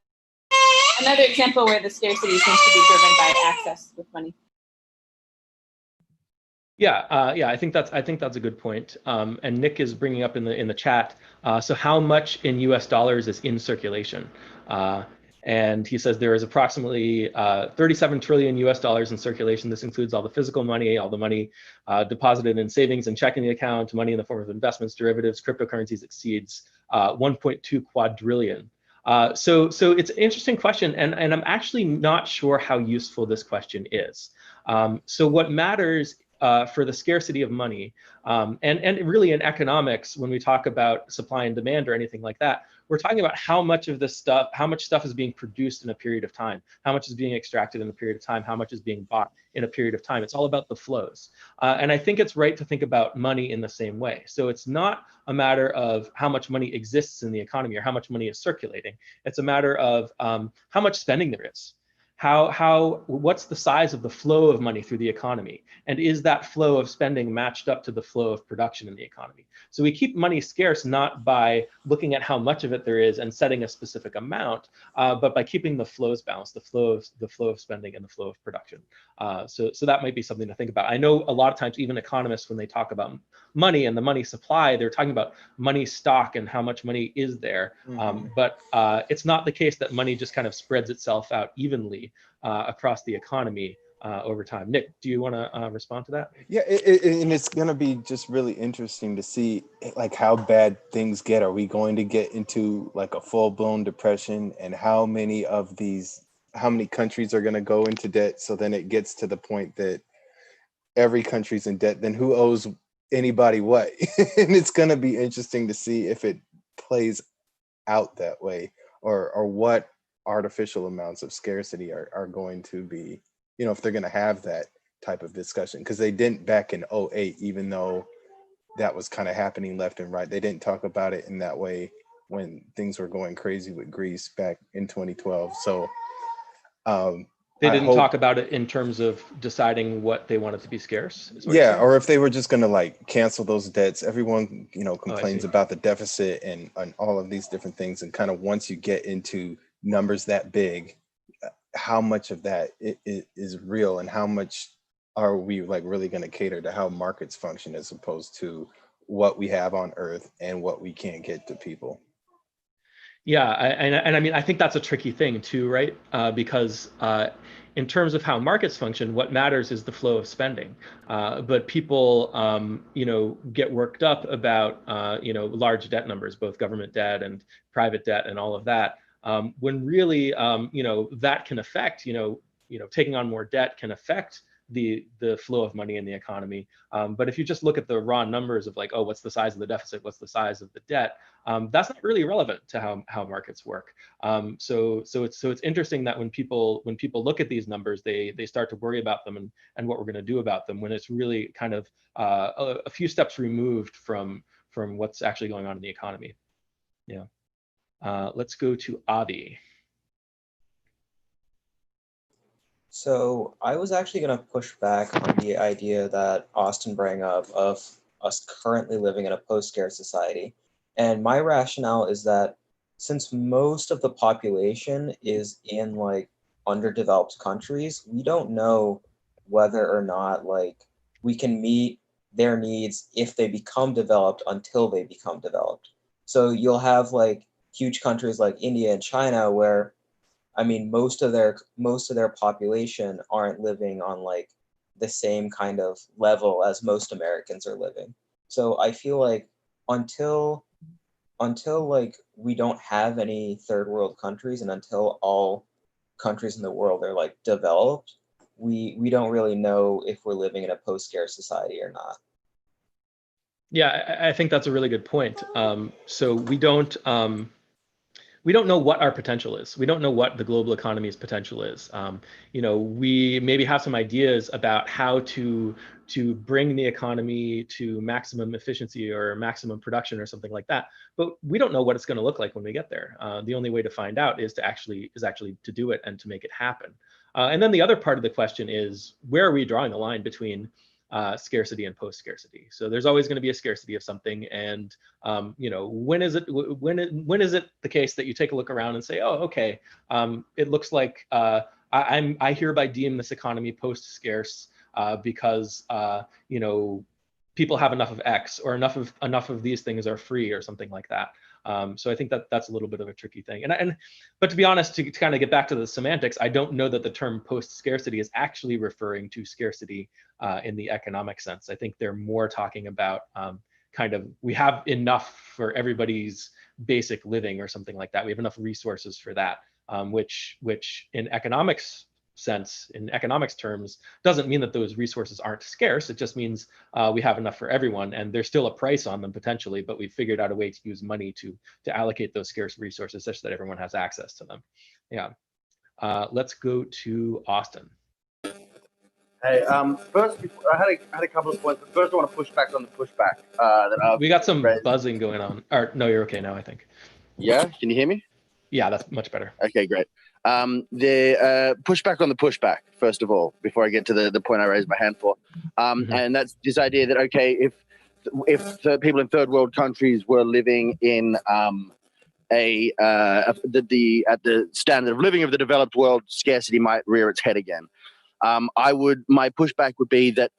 another example where the scarcity seems to be driven by access with money. Yeah, I think that's a good point. And Nick is bringing up in the chat. So how much in U.S. dollars is in circulation? And he says there is approximately 37 trillion U.S. dollars in circulation. This includes all the physical money, all the money deposited in savings and checking account, money in the form of investments, derivatives, cryptocurrencies exceeds 1.2 quadrillion. So it's an interesting question, and I'm actually not sure how useful this question is. So what matters for the scarcity of money, and really in economics, when we talk about supply and demand or anything like that, we're talking about how much stuff is being produced in a period of time, how much is being extracted in a period of time, how much is being bought in a period of time. It's all about the flows. And I think it's right to think about money in the same way. So it's not a matter of how much money exists in the economy or how much money is circulating. It's a matter of how much spending there is. What's the size of the flow of money through the economy? And is that flow of spending matched up to the flow of production in the economy? So we keep money scarce not by looking at how much of it there is and setting a specific amount, but by keeping the flows balanced, the flow of spending and the flow of production. So that might be something to think about. I know a lot of times even economists, when they talk about money and the money supply, they're talking about money stock and how much money is there. But it's not the case that money just kind of spreads itself out evenly across the economy over time. Nick, do you want to respond to that? Yeah, and it's going to be just really interesting to see like how bad things get. Are we going to get into like a full-blown depression, and how many countries are going to go into debt? So then it gets to the point that every country's in debt. Then who owes anybody what? And it's going to be interesting to see if it plays out that way, or what artificial amounts of scarcity are going to be, if they're going to have that type of discussion, because they didn't back in 2008, even though that was kind of happening left and right. They didn't talk about it in that way when things were going crazy with Greece back in 2012. So they didn't talk about it in terms of deciding what they wanted to be scarce. Yeah, or if they were just going to like cancel those debts. Everyone, complains about the deficit and all of these different things. And kind of once you get into numbers that big, how much of that is real, and how much are we like really going to cater to how markets function as opposed to what we have on Earth and what we can't get to people. Yeah, and I mean, I think that's a tricky thing too, right? Because in terms of how markets function, what matters is the flow of spending. But people, get worked up about, large debt numbers, both government debt and private debt and all of that. When really, that can affect, taking on more debt can affect the flow of money in the economy. But if you just look at the raw numbers of like, oh, what's the size of the deficit? What's the size of the debt? That's not really relevant to how markets work. So it's interesting that when people look at these numbers, they start to worry about them and what we're going to do about them, when it's really kind of a few steps removed from what's actually going on in the economy. Yeah. Let's go to Avi. So I was actually going to push back on the idea that Austin brought up of us currently living in a post-scarce society. And my rationale is that since most of the population is in like underdeveloped countries, we don't know whether or not like we can meet their needs if they become developed until they become developed. So you'll have like huge countries like India and China where, I mean, most of their population aren't living on like the same kind of level as most Americans are living. So I feel like until like we don't have any third world countries, and until all countries in the world are like developed, we don't really know if we're living in a post-scarce society or not. Yeah, I think that's a really good point. So we don't we don't know what our potential is. We don't know what the global economy's potential is. We maybe have some ideas about how to bring the economy to maximum efficiency or maximum production or something like that, but we don't know what it's going to look like when we get there. The only way to find out is actually to do it and to make it happen. And then the other part of the question is, where are we drawing the line between scarcity and post-scarcity? So there's always going to be a scarcity of something, and when is it the case that you take a look around and say, oh, okay, it looks like I hereby deem this economy post-scarce because people have enough of X, or enough of these things are free, or something like that. So I think that's a little bit of a tricky thing. But to be honest, to kind of get back to the semantics, I don't know that the term post-scarcity is actually referring to scarcity in the economic sense. I think they're more talking about kind of, we have enough for everybody's basic living or something like that. We have enough resources for that, which in economics terms doesn't mean that those resources aren't scarce. It just means we have enough for everyone, and there's still a price on them potentially, but we've figured out a way to use money to allocate those scarce resources such that everyone has access to them. Yeah. Let's go to Austin. Hey, first, I had a couple of points. But first, I want to push back on the pushback we got some buzzing going on. Or no, you're okay now, I think. Yeah, can you hear me? Yeah, that's much better. Okay, great. The pushback on the pushback, first of all, before I get to the point I raised my hand for, and that's this idea that, okay, if the people in third world countries were living in at the standard of living of the developed world, scarcity might rear its head again. My pushback would be that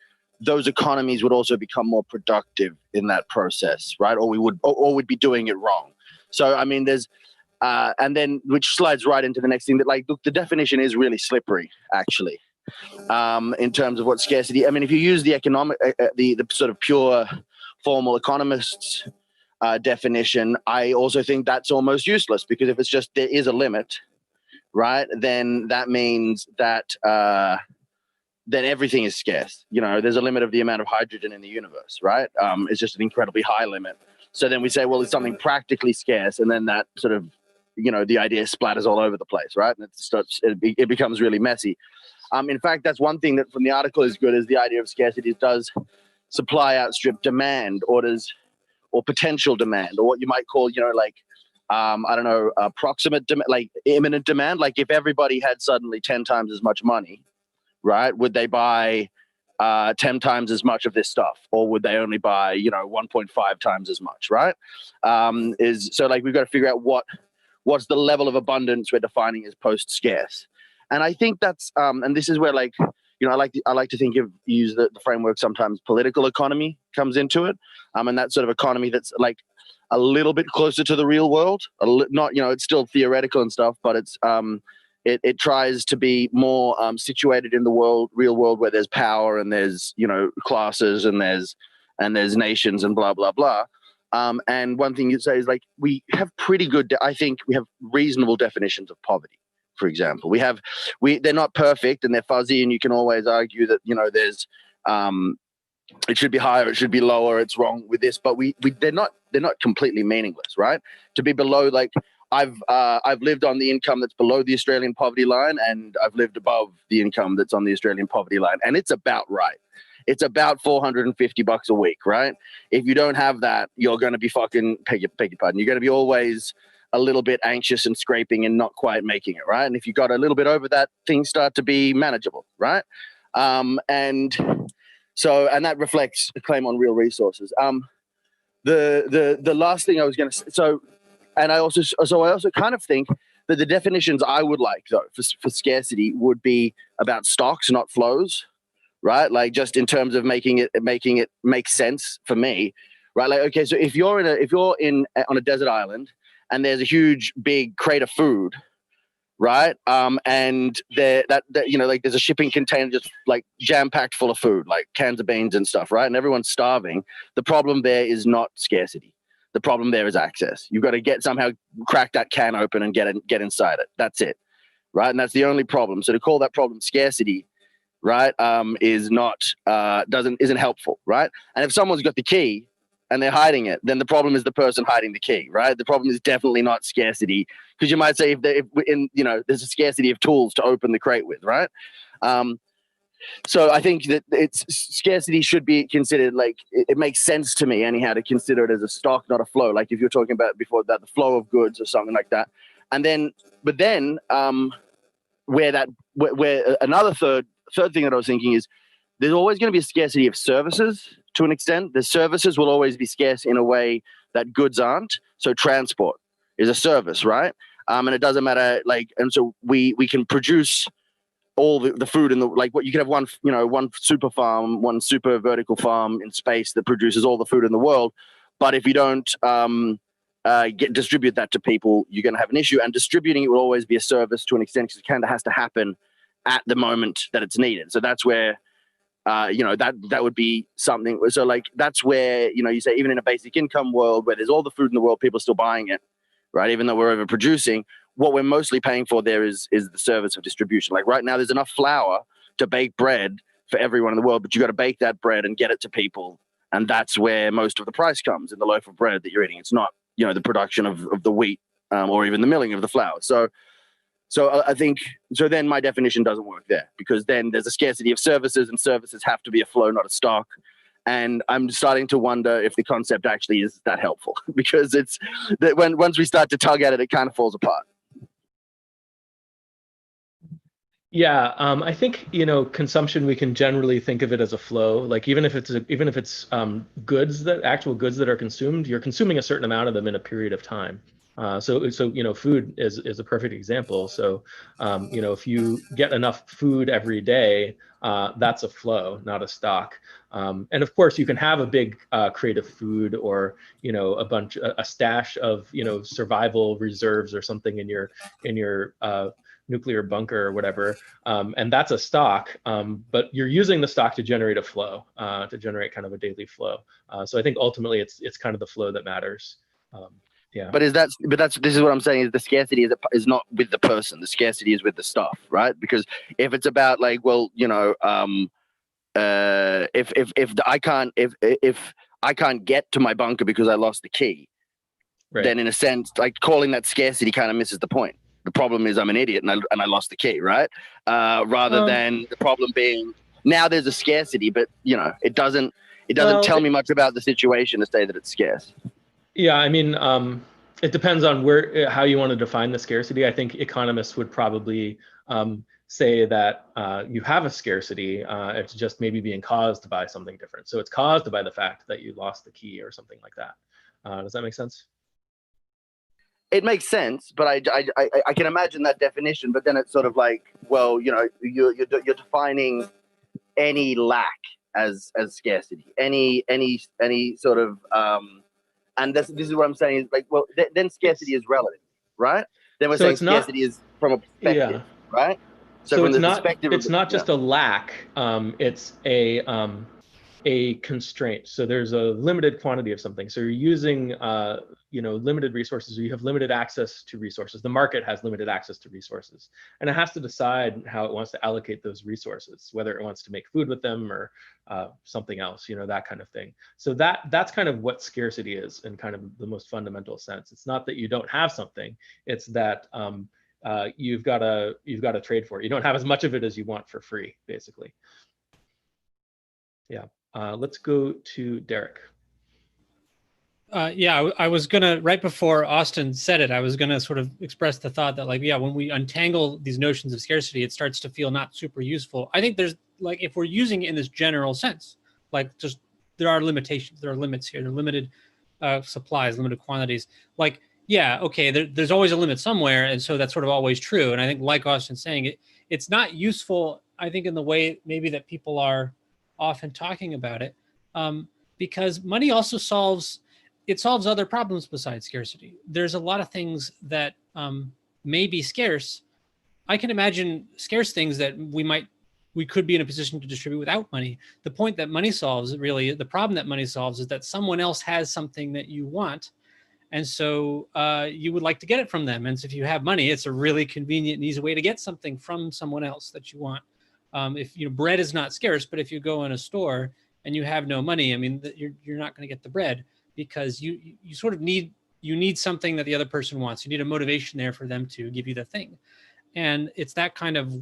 those economies would also become more productive in that process, right? Or we'd be doing it wrong. So, I mean, there's, and then which slides right into the next thing that, like, look, the definition is really slippery, actually, in terms of what scarcity. I mean, if you use the economic, the sort of pure formal economists definition, I also think that's almost useless, because if it's just there is a limit, right, then that means that then everything is scarce. There's a limit of the amount of hydrogen in the universe, right? It's just an incredibly high limit. So then we say, well, it's something practically scarce, and then that sort of, the idea splatters all over the place, right? And it becomes really messy. In fact, that's one thing that from the article is good, is the idea of scarcity. It does supply outstrip demand, or potential demand, or what you might call, proximate demand, like imminent demand. Like if everybody had suddenly 10 times as much money, right, would they buy 10 times as much of this stuff, or would they only buy 1.5 times as much, right? So like we've got to figure out what's the level of abundance we're defining as post-scarce. And I think that's and this is where, like, I like to use the framework sometimes political economy comes into it, and that sort of economy that's like a little bit closer to the real world, not, it's still theoretical and stuff, but it's it tries to be more situated in the real world, where there's power and there's classes and there's nations and blah blah blah. And one thing you'd say is, like, we have pretty good, I think we have reasonable definitions of poverty. For example, they're not perfect and they're fuzzy, and you can always argue that there's it should be higher, it should be lower, it's wrong with this, but they're not completely meaningless, right? To be below, like, I've lived on the income that's below the Australian poverty line, and I've lived above the income that's on the Australian poverty line, and it's about right. It's about $450 a week, right? If you don't have that, you're going to be fucking, beg your pardon, you're going to be always a little bit anxious and scraping and not quite making it, right? And if you got a little bit over that, things start to be manageable, right? And that reflects a claim on real resources. The last thing I was going to say, I also kind of think that the definitions I would like, though, for scarcity would be about stocks, not flows, right? Like, just in terms of making it make sense for me, right? Like, okay, so if you're on a desert island and there's a huge big crate of food, right? And there's a shipping container just like jam packed full of food, like cans of beans and stuff, right? And everyone's starving. The problem there is not scarcity. The problem there is access. You've got to somehow crack that can open and get inside it. That's it, right? And that's the only problem. So to call that problem scarcity, right, isn't helpful, right? And if someone's got the key and they're hiding it, then the problem is the person hiding the key, right? The problem is definitely not scarcity, because you might say there's a scarcity of tools to open the crate with, right? So I think that scarcity should be considered like, it makes sense to me anyhow to consider it as a stock, not a flow. Like if you're talking about before that, the flow of goods or something like that. And then, where another third thing that I was thinking is, there's always going to be a scarcity of services to an extent. The services will always be scarce in a way that goods aren't. So transport is a service, right? And it doesn't matter, and so we can produce all the food in the, what you can have one super farm, one super vertical farm in space that produces all the food in the world. But if you don't distribute that to people, you're going to have an issue. And distributing it will always be a service to an extent, because it kind of has to happen at the moment that it's needed. So that's where, that would be something. So that's where, you say, even in a basic income world where there's all the food in the world, people are still buying it, right? Even though we're overproducing, what we're mostly paying for there is the service of distribution. Like right now, there's enough flour to bake bread for everyone in the world, but you got to bake that bread and get it to people. And that's where most of the price comes, in the loaf of bread that you're eating. It's not, the production of the wheat or even the milling of the flour. So I think, then my definition doesn't work there, because then there's a scarcity of services, and services have to be a flow, not a stock. And I'm starting to wonder if the concept actually is that helpful, because it's that once we start to tug at it, it kind of falls apart. Yeah, I think consumption, we can generally think of it as a flow. Like even if it's actual goods that are consumed, you're consuming a certain amount of them in a period of time. So food is a perfect example. So if you get enough food every day, that's a flow, not a stock. And of course, you can have a big crate of food, or a stash of survival reserves or something in your nuclear bunker or whatever, and that's a stock, but you're using the stock to generate a flow, to generate kind of a daily flow. So I think ultimately it's kind of the flow that matters. Yeah. But this is what I'm saying, is the scarcity is not with the person. The scarcity is with the stuff, right? Because if it's about if I can't get to my bunker because I lost the key, right, then in a sense, calling that scarcity kind of misses the point. The problem is I'm an idiot and I lost the key, right? Rather than the problem being, now there's a scarcity, but it doesn't tell me much about the situation to say that it's scarce. Yeah, I mean, it depends on how you want to define the scarcity. I think economists would probably say that you have a scarcity. It's just maybe being caused by something different. So it's caused by the fact that you lost the key or something like that. Does that make sense? It makes sense, but I can imagine that definition. But then it's sort of you're defining any lack as scarcity, any sort of and this is what I'm saying is then scarcity is relative, right? Then we're saying scarcity is from a perspective, right? So it's not just a lack, it's a constraint. So there's a limited quantity of something. So you're using limited resources, or you have limited access to resources. The market has limited access to resources, and it has to decide how it wants to allocate those resources, whether it wants to make food with them or something else, that kind of thing. So that's kind of what scarcity is in kind of the most fundamental sense. It's not that you don't have something, it's that you've got to trade for it. You don't have as much of it as you want for free, basically. Yeah. Let's go to Derek. I was gonna, right before Austin said it, I was gonna sort of express the thought that when we untangle these notions of scarcity, it starts to feel not super useful. I think there's if we're using it in this general sense, there are limitations, there are limits here, there are limited supplies, limited quantities. There's always a limit somewhere, and so that's sort of always true. And I think, like Austin's saying, it's not useful, I think, in the way maybe that people are often talking about it, because money also solves other problems besides scarcity. There's a lot of things that may be scarce. I can imagine scarce things that we could be in a position to distribute without money. The point that money solves, really, the problem that money solves, is that someone else has something that you want, and so you would like to get it from them. And so if you have money, it's a really convenient and easy way to get something from someone else that you want. If bread is not scarce, but if you go in a store and you have no money, I mean, you're not going to get the bread, because you sort of need you need something that the other person wants. You need a motivation there for them to give you the thing. And it's that kind of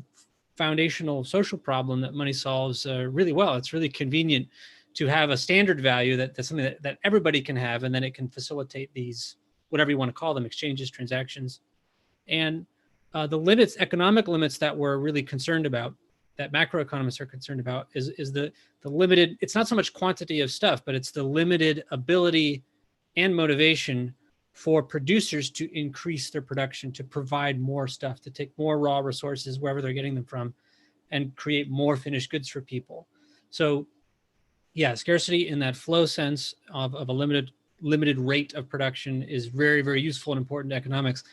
foundational social problem that money solves really well. It's really convenient to have a standard value that's something that everybody can have, and then it can facilitate these, whatever you want to call them, exchanges, transactions. And the limits, economic limits that we're really concerned about, that macroeconomists are concerned about, is the limited, it's not so much quantity of stuff, but it's the limited ability and motivation for producers to increase their production, to provide more stuff, to take more raw resources wherever they're getting them from, and create more finished goods for people. So yeah, scarcity in that flow sense of a limited rate of production is very, very useful and important to economics.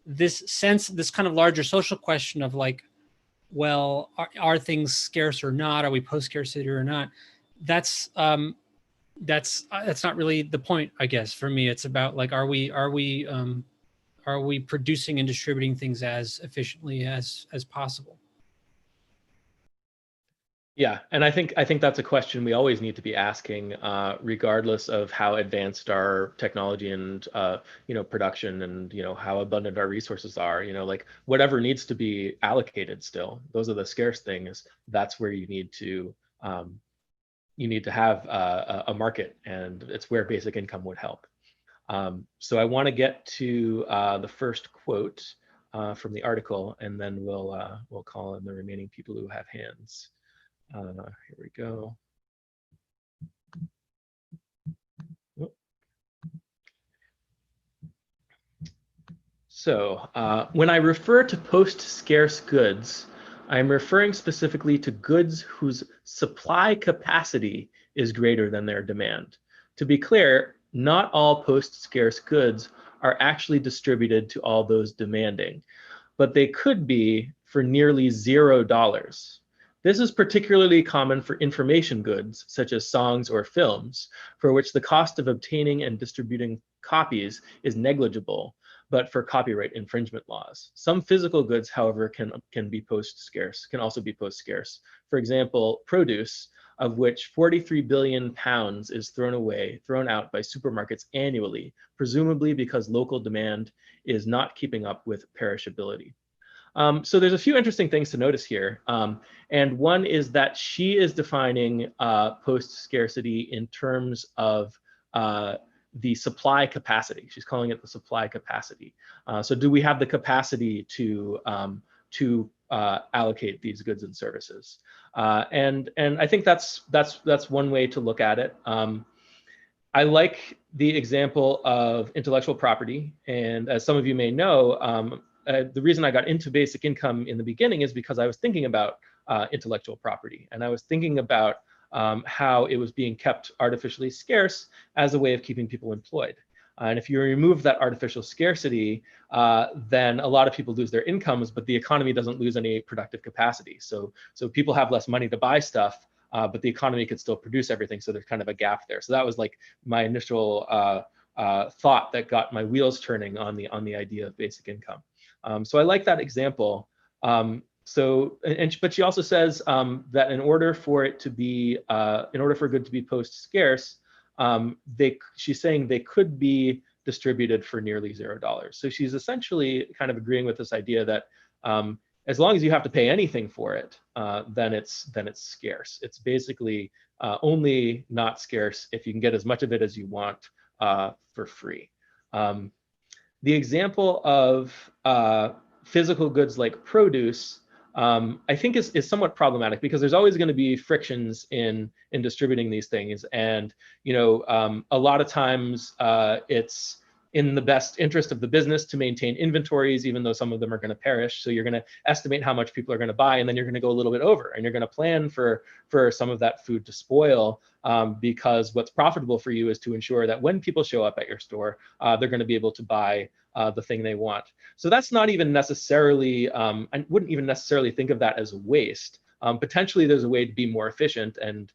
This sense, this kind of larger social question of like, well, are things scarce or not? Are we post-scarcity or not? That's not really the point, I guess. For me, it's about like, are we producing and distributing things as efficiently as possible? Yeah, and I think that's a question we always need to be asking, regardless of how advanced our technology and production and how abundant our resources are. Like whatever needs to be allocated still, those are the scarce things. That's where you need to have a market, and it's where basic income would help. So I want to get to the first quote from the article, and then we'll call in the remaining people who have hands. Here we go. So when I refer to post-scarce goods, I'm referring specifically to goods whose supply capacity is greater than their demand. To be clear, not all post-scarce goods are actually distributed to all those demanding, but they could be for nearly $0. This is particularly common for information goods, such as songs or films, for which the cost of obtaining and distributing copies is negligible, but for copyright infringement laws. Some physical goods, however, can also be post-scarce. For example, produce, of which 43 billion pounds is thrown out by supermarkets annually, presumably because local demand is not keeping up with perishability. So there's a few interesting things to notice here. And one is that she is defining post-scarcity in terms of the supply capacity. She's calling it the supply capacity. So do we have the capacity to allocate these goods and services? And I think that's one way to look at it. I like the example of intellectual property. And as some of you may know, the reason I got into basic income in the beginning is because I was thinking about intellectual property, and I was thinking about how it was being kept artificially scarce as a way of keeping people employed. And if you remove that artificial scarcity, then a lot of people lose their incomes, but the economy doesn't lose any productive capacity. So people have less money to buy stuff, but the economy could still produce everything. So there's kind of a gap there. So that was like my initial thought that got my wheels turning on the idea of basic income. So I like that example. But she also says that in order for a good to be post-scarce, she's saying they could be distributed for nearly $0. So she's essentially kind of agreeing with this idea that as long as you have to pay anything for it, then it's scarce. It's basically only not scarce if you can get as much of it as you want for free. The example of physical goods like produce, I think is somewhat problematic because there's always going to be frictions in distributing these things, and a lot of times it's in the best interest of the business to maintain inventories, even though some of them are going to perish. So you're going to estimate how much people are going to buy, and then you're going to go a little bit over, and you're going to plan for some of that food to spoil, because what's profitable for you is to ensure that when people show up at your store, they're going to be able to buy the thing they want. So that's not even necessarily, I wouldn't even necessarily think of that as waste. Potentially there's a way to be more efficient and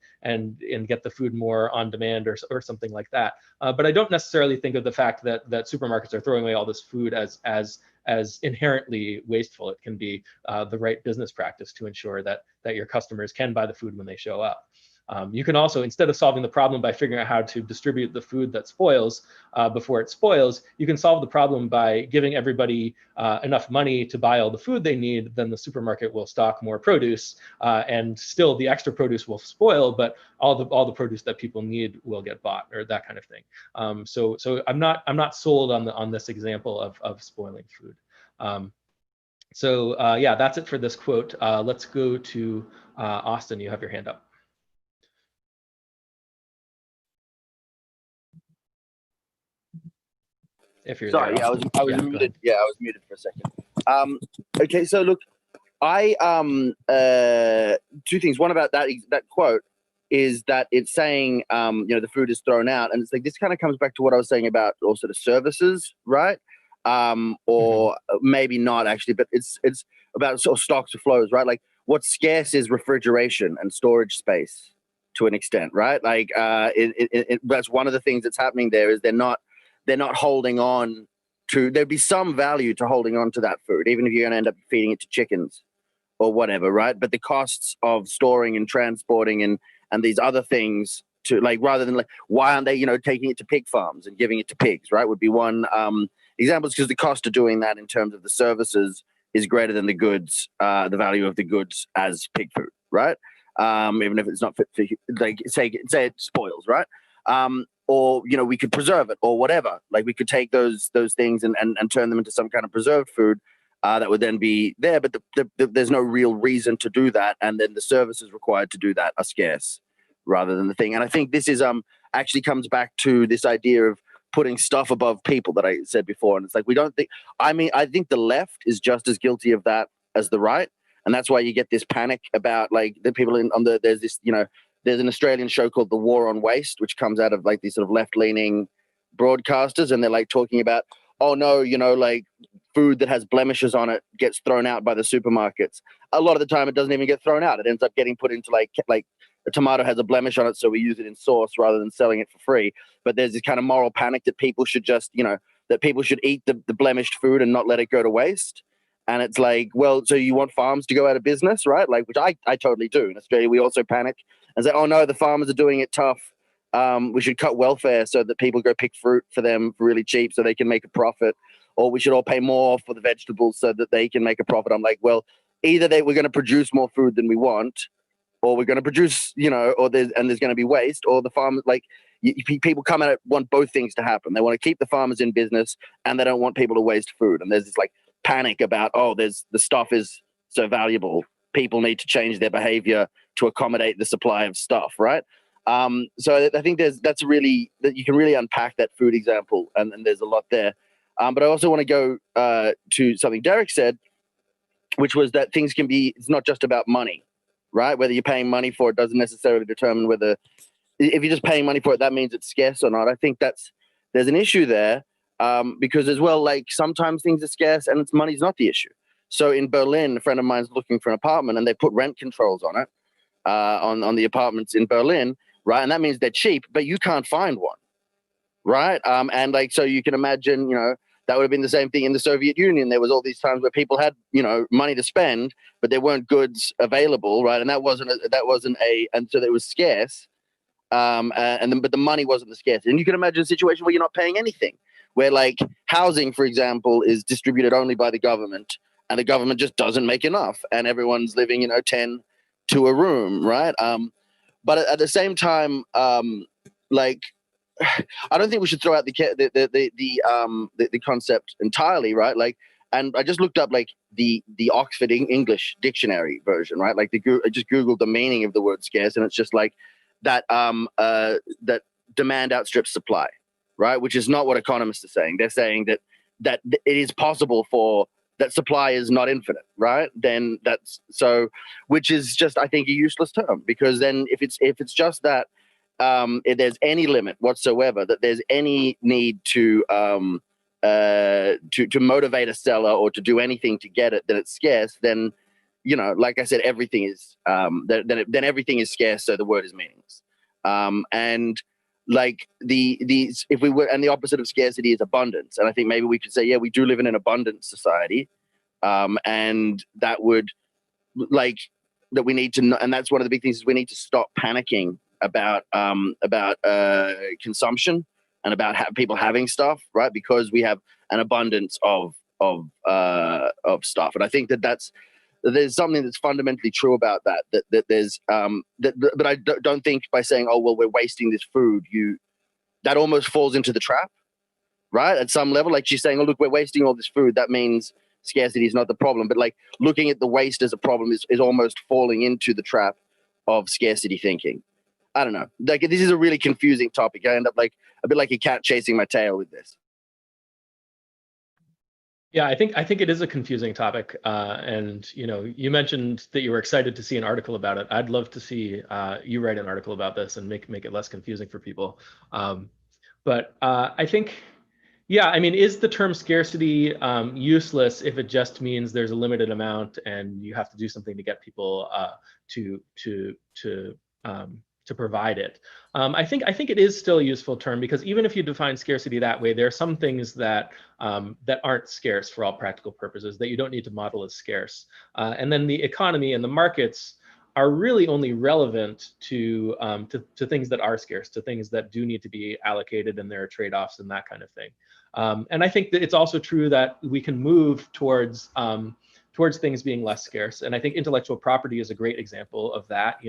get the food more on demand or something like that. But I don't necessarily think of the fact that supermarkets are throwing away all this food as inherently wasteful. It can be the right business practice to ensure that your customers can buy the food when they show up. You can also, instead of solving the problem by figuring out how to distribute the food that spoils before it spoils, you can solve the problem by giving everybody enough money to buy all the food they need. Then the supermarket will stock more produce, and still the extra produce will spoil, but all the produce that people need will get bought, or that kind of thing. So I'm not sold on this example of spoiling food. Yeah, that's it for this quote. Let's go to Austin. You have your hand up. If you're Sorry, there, yeah, I was muted. Yeah, I was muted for a second. Okay, so look, I two things. One about that quote is that it's saying the food is thrown out, and it's like this kind of comes back to what I was saying about also the services, right? Or maybe not actually, but it's about sort of stocks or flows, right? Like what's scarce is refrigeration and storage space to an extent, right? Like that's one of the things that's happening there is they're not holding on to, there'd be some value to holding on to that food, even if you're going to end up feeding it to chickens or whatever, right? But the costs of storing and transporting and these other things to, like, rather than like, why aren't they, taking it to pig farms and giving it to pigs, right? Would be one example, because the cost of doing that in terms of the services is greater than the goods, the value of the goods as pig food, right? Even if it's not fit for, like, say it spoils, right? Or we could preserve it or whatever. Like we could take those things and turn them into some kind of preserved food that would then be there. But there's no real reason to do that, and then the services required to do that are scarce rather than the thing. And I think this is actually comes back to this idea of putting stuff above people that I said before. And it's like we don't think. I think the left is just as guilty of that as the right, and that's why you get this panic about like the people there's this There's an Australian show called The War on Waste, which comes out of like these sort of left-leaning broadcasters, and they're like talking about, oh no, like food that has blemishes on it gets thrown out by the supermarkets. A lot of the time, it doesn't even get thrown out. It ends up getting put into like a tomato has a blemish on it, so we use it in sauce rather than selling it for free. But there's this kind of moral panic that people should just, that people should eat the blemished food and not let it go to waste. And it's like, well, so you want farms to go out of business, right? Like, which I totally do. In Australia, we also panic and say, oh no, the farmers are doing it tough. We should cut welfare so that people go pick fruit for them for really cheap so they can make a profit. Or we should all pay more for the vegetables so that they can make a profit. I'm like, well, either we're going to produce more food than we want, or we're going to produce, or there's going to be waste, or the farmers, like, people come at it, want both things to happen. They want to keep the farmers in business, and they don't want people to waste food. And there's this like panic about, the stuff is so valuable, people need to change their behavior to accommodate the supply of stuff, right? So I think that's really, that you can really unpack that food example, and there's a lot there. But I also want to go to something Derek said, which was that things can be, it's not just about money, right? Whether you're paying money for it doesn't necessarily determine whether, if you're just paying money for it, that means it's scarce or not. I think there's an issue there. Because as well, like sometimes things are scarce and money's not the issue. So in Berlin, a friend of mine's looking for an apartment, and they put rent controls on it, on the apartments in Berlin, right? And that means they're cheap, but you can't find one, right? And like, so you can imagine, that would have been the same thing in the Soviet Union. There was all these times where people had, money to spend, but there weren't goods available, right? And and so it was scarce. But the money wasn't the scarce. And you can imagine a situation where you're not paying anything, where like housing, for example, is distributed only by the government, and the government just doesn't make enough, and everyone's living, 10 to a room, right? But at the same time, like, I don't think we should throw out the concept entirely, right? Like, and I just looked up like the Oxford English Dictionary version, right? Like I just Googled the meaning of the word scarce, and it's just like that that demand outstrips supply, right? Which is not what economists are saying. They're saying that it is possible for that supply is not infinite, right? Then that's so, which is just, I think, a useless term, because then if it's just that if there's any limit whatsoever, that there's any need to motivate a seller or to do anything to get it, that it's scarce, then like I said, everything is then everything is scarce, so the word is meaningless. And like if we were, and the opposite of scarcity is abundance, and I think maybe we could say, yeah, we do live in an abundant society, and that would, like, that we need to know, and that's one of the big things, is we need to stop panicking about consumption and about people having stuff, right? Because we have an abundance of stuff, and I think there's something that's fundamentally true about that there's but I don't think by saying, oh well, we're wasting this food, that almost falls into the trap, right? At some level, like she's saying, oh look, we're wasting all this food, that means scarcity is not the problem. But like looking at the waste as a problem is almost falling into the trap of scarcity thinking. I don't know. Like this is a really confusing topic. I end up like a bit like a cat chasing my tail with this. Yeah, I think it is a confusing topic, and you mentioned that you were excited to see an article about it. I'd love to see you write an article about this and make it less confusing for people. But I think, yeah, I mean, is the term scarcity useless if it just means there's a limited amount and you have to do something to get people to provide it? I think it is still a useful term, because even if you define scarcity that way, there are some things that aren't scarce for all practical purposes that you don't need to model as scarce. And then the economy and the markets are really only relevant to things that are scarce, to things that do need to be allocated, and there are trade-offs and that kind of thing. And I think that it's also true that we can move towards things being less scarce. And I think intellectual property is a great example of that.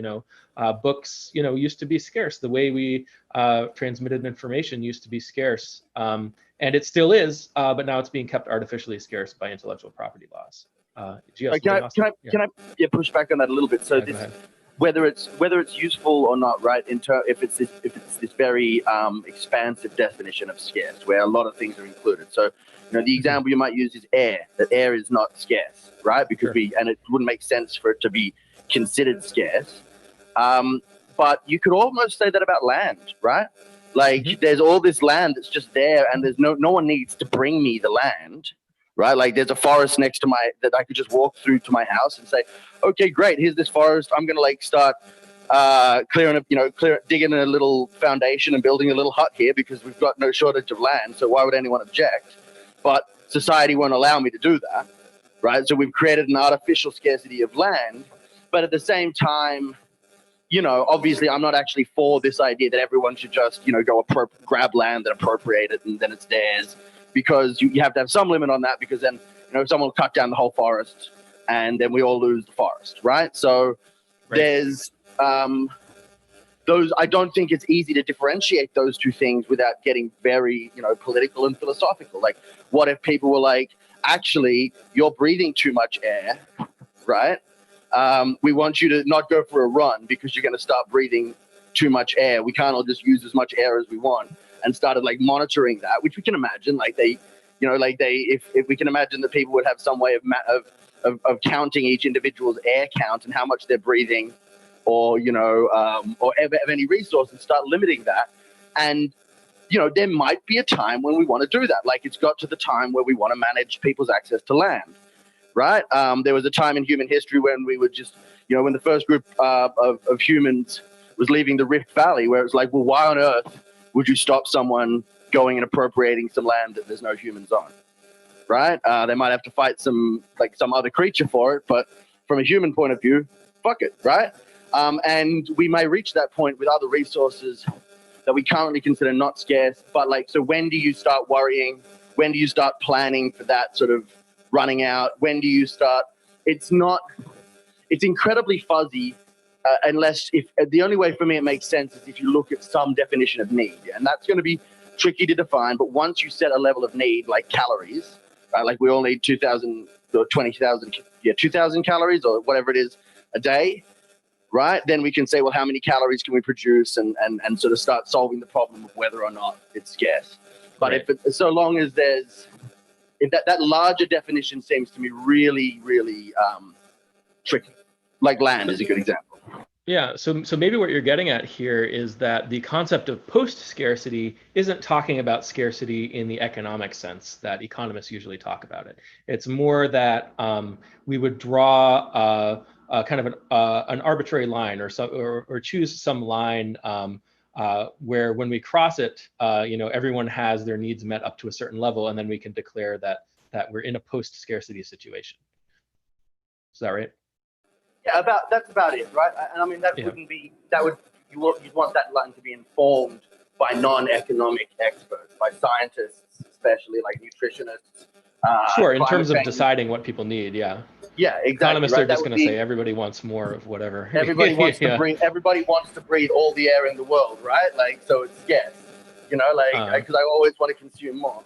Books, used to be scarce. The way we transmitted information used to be scarce, and it still is, but now it's being kept artificially scarce by intellectual property laws. Can I push back on that a little bit? So whether it's useful or not, right? If it's this very expansive definition of scarce, where a lot of things are included. So the example you might use is air. That air is not scarce, right? Because and it wouldn't make sense for it to be considered scarce. But you could almost say that about land, right? Like there's all this land that's just there, and there's no one needs to bring me the land. Right, like there's a forest next to that I could just walk through to my house and say, okay, great, here's this forest. I'm gonna like start clearing up, digging a little foundation and building a little hut here because we've got no shortage of land. So why would anyone object? But society won't allow me to do that, right? So we've created an artificial scarcity of land, but at the same time, obviously I'm not actually for this idea that everyone should just go grab land and appropriate it and then it's theirs. Because you have to have some limit on that, because then someone will cut down the whole forest and then we all lose the forest, right? So there's those. I don't think it's easy to differentiate those two things without getting very political and philosophical. Like, what if people were like, actually, you're breathing too much air, right? We want you to not go for a run because you're going to start breathing too much air. We can't all just use as much air as we want. And started like monitoring that, which we can imagine, if we can imagine that people would have some way of counting each individual's air count and how much they're breathing, or have any resources, start limiting that. And there might be a time when we want to do that. Like it's got to the time where we want to manage people's access to land, right? There was a time in human history when we would just, when the first group of humans was leaving the Rift Valley, where it was like, well, why on earth would you stop someone going and appropriating some land that there's no humans on, right? They might have to fight some other creature for it, but from a human point of view, fuck it, right? And we may reach that point with other resources that we currently consider not scarce, but so when do you start worrying? When do you start planning for that sort of running out? When do you start? It's incredibly fuzzy. Unless the only way for me it makes sense is if you look at some definition of need, and that's going to be tricky to define. But once you set a level of need, like calories, right? Like we all need 2,000 or 20,000, 2,000 calories or whatever it is a day, right? Then we can say, well, how many calories can we produce, and sort of start solving the problem of whether or not it's scarce. But so long as if that larger definition seems to me really, really tricky. Like land is a good example. Yeah, so maybe what you're getting at here is that the concept of post-scarcity isn't talking about scarcity in the economic sense that economists usually talk about it. It's more that we would draw a kind of an arbitrary line or choose some line where when we cross it, everyone has their needs met up to a certain level, and then we can declare that we're in a post-scarcity situation. Is that right? Yeah, that's about it, right? And I mean, that wouldn't be, you'd want that line to be informed by non-economic experts, by scientists, especially like nutritionists. Sure, in climate terms of change. deciding what people need, yeah. Yeah, exactly. Economists right? are just going to say everybody wants more of whatever. Everybody wants to breathe. Everybody wants to breathe all the air in the world, right? Like, so it's scarce. You know, like because I always want to consume more.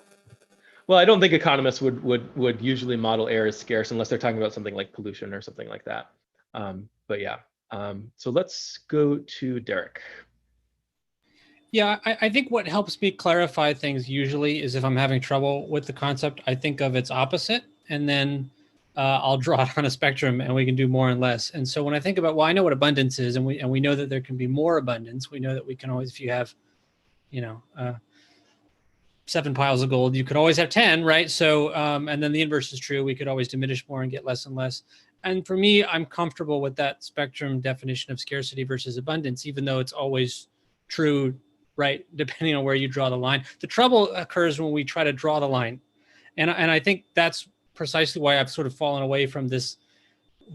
Well, I don't think economists would usually model air as scarce unless they're talking about something like pollution or something like that. But yeah, so let's go to Derek. Yeah, I think what helps me clarify things usually is if I'm having trouble with the concept, I think of its opposite, and then I'll draw it on a spectrum, and we can do more and less. And so when I think about, well, I know what abundance is, and we know that there can be more abundance. We know that we can always, if you have, 7 piles of gold, you could always have 10, right? So, and then the inverse is true. We could always diminish more and get less and less. And for me, I'm comfortable with that spectrum definition of scarcity versus abundance, even though it's always true, right? Depending on where you draw the line. The trouble occurs when we try to draw the line. And I think that's precisely why I've sort of fallen away from this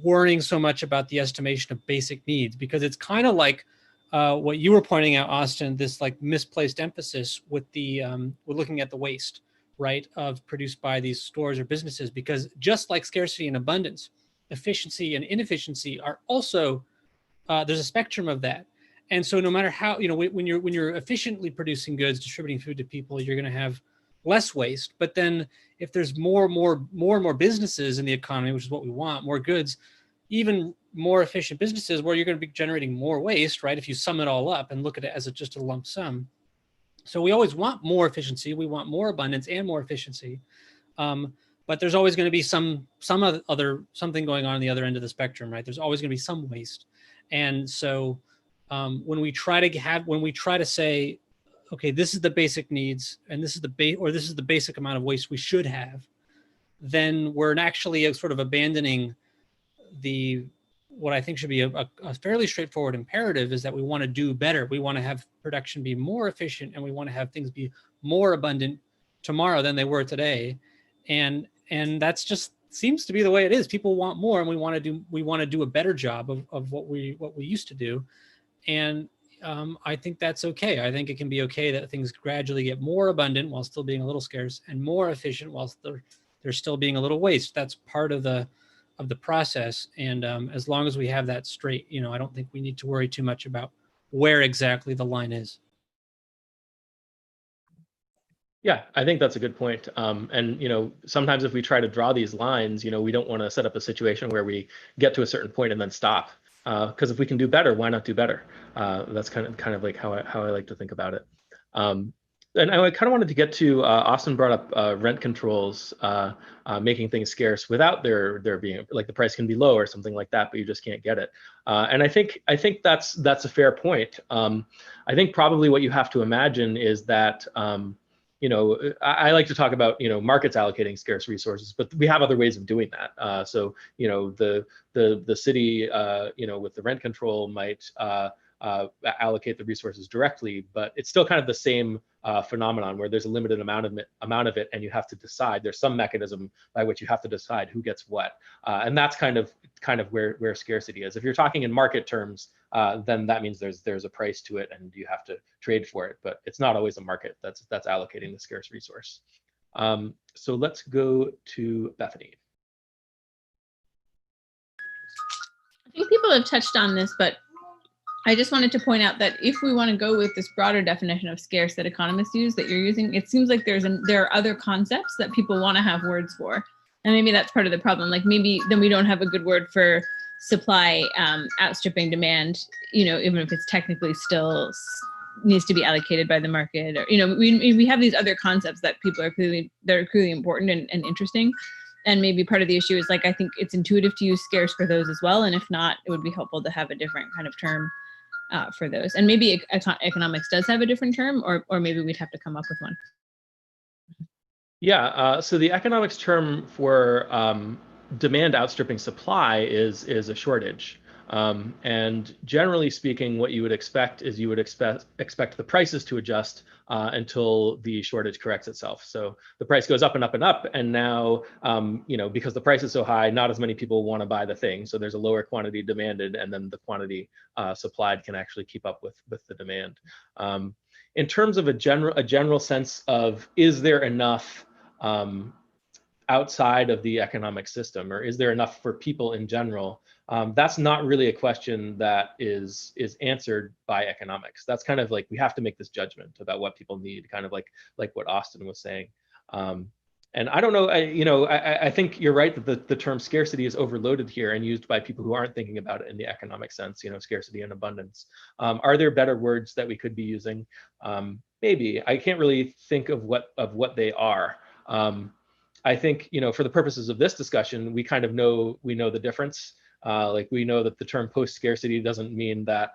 worrying so much about the estimation of basic needs, because it's kind of like what you were pointing out, Austin, this like misplaced emphasis with the we're looking at the waste, right, of produced by these stores or businesses, because just like scarcity and abundance, efficiency and inefficiency are also there's a spectrum of that. And so no matter how, when you're efficiently producing goods, distributing food to people, you're going to have less waste. But then if there's more and more businesses in the economy, which is what we want, more goods, even more efficient businesses, where you're going to be generating more waste, right? If you sum it all up and look at it as just a lump sum. So we always want more efficiency. We want more abundance and more efficiency. But there's always going to be something going on the other end of the spectrum, right? There's always going to be some waste. And so when we try to say, okay, this is the basic needs, and this is the basic amount of waste we should have, then we're actually sort of abandoning what I think should be a fairly straightforward imperative, is that we want to do better. We want to have production be more efficient, and we want to have things be more abundant tomorrow than they were today. And that's just seems to be the way it is. People want more, and we want to do a better job of what we used to do. And I think that's okay. I think it can be okay that things gradually get more abundant while still being a little scarce, and more efficient while there's still being a little waste. That's part of the process. And as long as we have that straight, I don't think we need to worry too much about where exactly the line is. Yeah, I think that's a good point. And sometimes if we try to draw these lines, we don't want to set up a situation where we get to a certain point and then stop. Because if we can do better, why not do better? That's kind of like how I like to think about it. And I kind of wanted to get to Austin brought up rent controls making things scarce without there being, like, the price can be low or something like that, but you just can't get it. And I think that's a fair point. I think probably what you have to imagine is that I like to talk about markets allocating scarce resources, but we have other ways of doing that. So the city with the rent control might allocate the resources directly, but it's still kind of the same phenomenon where there's a limited amount of it, and you have to decide. There's some mechanism by which you have to decide who gets what, and that's kind of where scarcity is. If you're talking in market terms, then that means there's a price to it, and you have to trade for it. But it's not always a market that's allocating the scarce resource. So let's go to Bethany. I think people have touched on this, but I just wanted to point out that if we want to go with this broader definition of scarce that economists use that you're using, it seems like there are other concepts that people want to have words for. And maybe that's part of the problem. Like, maybe then we don't have a good word for supply outstripping demand, even if it's technically still needs to be allocated by the market, or, we have these other concepts that people are clearly important and interesting. And maybe part of the issue is, like, I think it's intuitive to use scarce for those as well. And if not, it would be helpful to have a different kind of term for those. And maybe economics does have a different term, or maybe we'd have to come up with one. Yeah, so the economics term for demand outstripping supply is a shortage. And generally speaking, what you would expect is you would expect the prices to adjust until the shortage corrects itself. So the price goes up and up and up, and now, because the price is so high, not as many people want to buy the thing. So there's a lower quantity demanded, and then the quantity supplied can actually keep up with the demand. In terms of a general sense of, is there enough outside of the economic system, or is there enough for people in general? That's not really a question that is answered by economics. That's kind of like, we have to make this judgment about what people need, kind of like what Austin was saying. And I don't know, I think you're right that the term scarcity is overloaded here and used by people who aren't thinking about it in the economic sense, scarcity and abundance. Are there better words that we could be using? Maybe. I can't really think of what they are. I think, for the purposes of this discussion, we kind of know the difference. Like, we know that the term post-scarcity doesn't mean that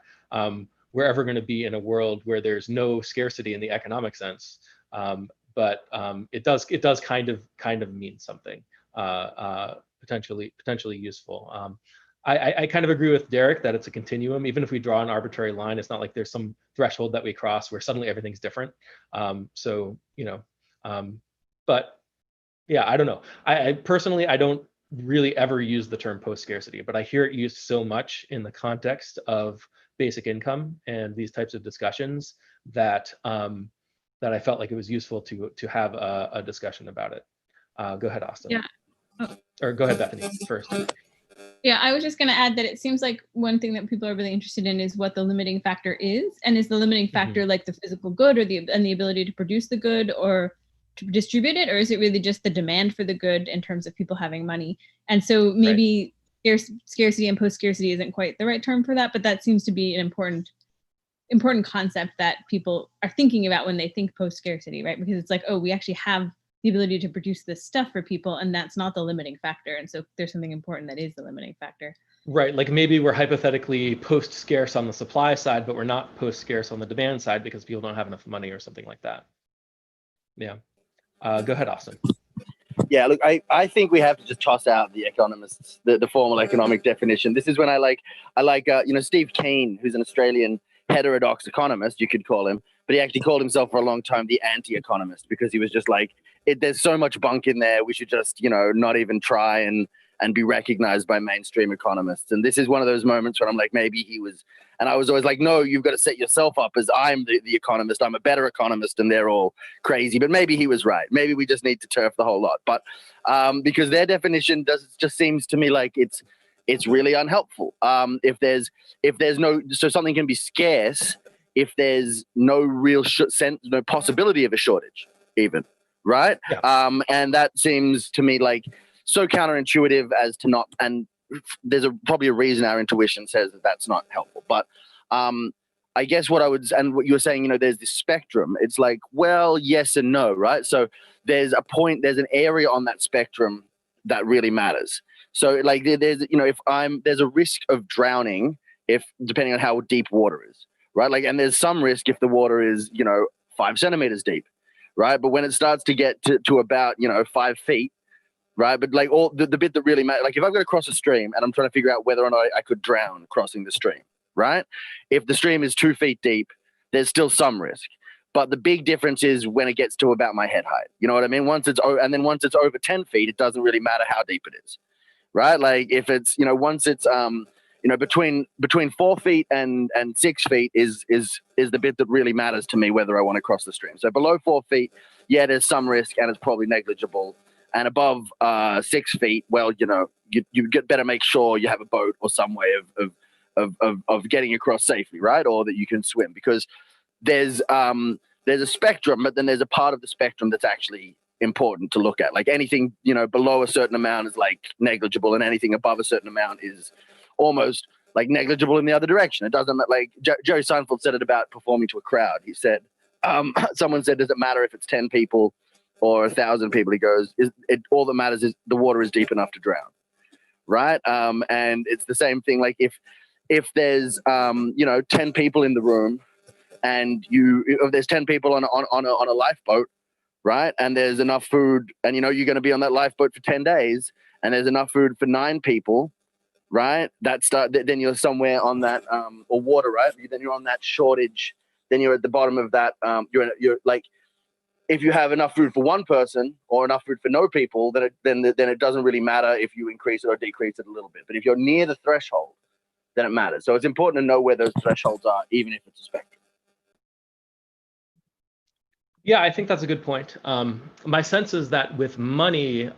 we're ever going to be in a world where there's no scarcity in the economic sense, but it does kind of mean something potentially useful. I kind of agree with Derek that it's a continuum. Even if we draw an arbitrary line, it's not like there's some threshold that we cross where suddenly everything's different. But yeah, I don't know. I personally, I don't really ever use the term post-scarcity, but I hear it used so much in the context of basic income and these types of discussions that that I felt like it was useful to have a discussion about it. Go ahead, Austin. Yeah. Oh. Or go ahead, Bethany, first. Yeah, I was just going to add that it seems like one thing that people are really interested in is what the limiting factor is, and is the limiting factor like the physical good or the ability to produce the good or to distribute it, or is it really just the demand for the good in terms of people having money? And so maybe scarcity and post-scarcity isn't quite the right term for that, but that seems to be an important concept that people are thinking about when they think post-scarcity, right? Because it's like, oh, we actually have the ability to produce this stuff for people, and that's not the limiting factor. And so there's something important that is the limiting factor. Right, like maybe we're hypothetically post-scarce on the supply side, but we're not post-scarce on the demand side because people don't have enough money or something like that. Yeah. Go ahead, Austin. Yeah, look, I think we have to just toss out the economists, the formal economic definition. This is when I like Steve Keen, who's an Australian heterodox economist, you could call him, but he actually called himself for a long time the anti-economist, because he was just like, there's so much bunk in there, we should just, not even try and be recognized by mainstream economists. And this is one of those moments when I'm like, maybe he was, and I was always like, no, you've got to set yourself up as I'm the economist. I'm a better economist and they're all crazy. But maybe he was right. Maybe we just need to turf the whole lot. But because their definition just seems to me like it's really unhelpful. If there's no, so something can be scarce if there's no real no possibility of a shortage even, right? Yeah. And that seems to me like so counterintuitive as to not, and there's probably a reason our intuition says that that's not helpful. But I guess what you were saying, there's this spectrum. It's like, well, yes and no, right? So there's an area on that spectrum that really matters. So like there's a risk of drowning depending on how deep water is, right? Like, and there's some risk if the water is, 5 centimeters deep, right? But when it starts to get to about, 5 feet, right? But like all the bit that really matters, like if I've got to cross a stream and I'm trying to figure out whether or not I could drown crossing the stream, right? If the stream is 2 feet deep, there's still some risk. But the big difference is when it gets to about my head height. You know what I mean? Once it's over 10 feet, it doesn't really matter how deep it is, right? Like if it's, once it's, between 4 feet and 6 feet is the bit that really matters to me, whether I want to cross the stream. So below 4 feet, yeah, there's some risk and it's probably negligible. And above 6 feet, well, you better make sure you have a boat or some way of getting across safely, right? Or that you can swim, because there's a spectrum, but then there's a part of the spectrum that's actually important to look at. Like anything, below a certain amount is like negligible, and anything above a certain amount is almost like negligible in the other direction. It doesn't, like Jerry Seinfeld said it about performing to a crowd. He said, someone said, does it matter if it's 10 people or 1,000 people? He goes, all that matters is the water is deep enough to drown, right? And it's the same thing. Like if there's 10 people in the room, and if there's 10 people on a lifeboat, right? And there's enough food, and you're going to be on that lifeboat for 10 days, and there's enough food for 9 people, right? Then you're somewhere on that, or water, right? Then you're on that shortage. Then you're at the bottom of that. You're like, if you have enough food for one person or enough food for no people, then it doesn't really matter if you increase it or decrease it a little bit. But if you're near the threshold, then it matters. So it's important to know where those thresholds are, even if it's a spectrum. Yeah, I think that's a good point. My sense is that with money,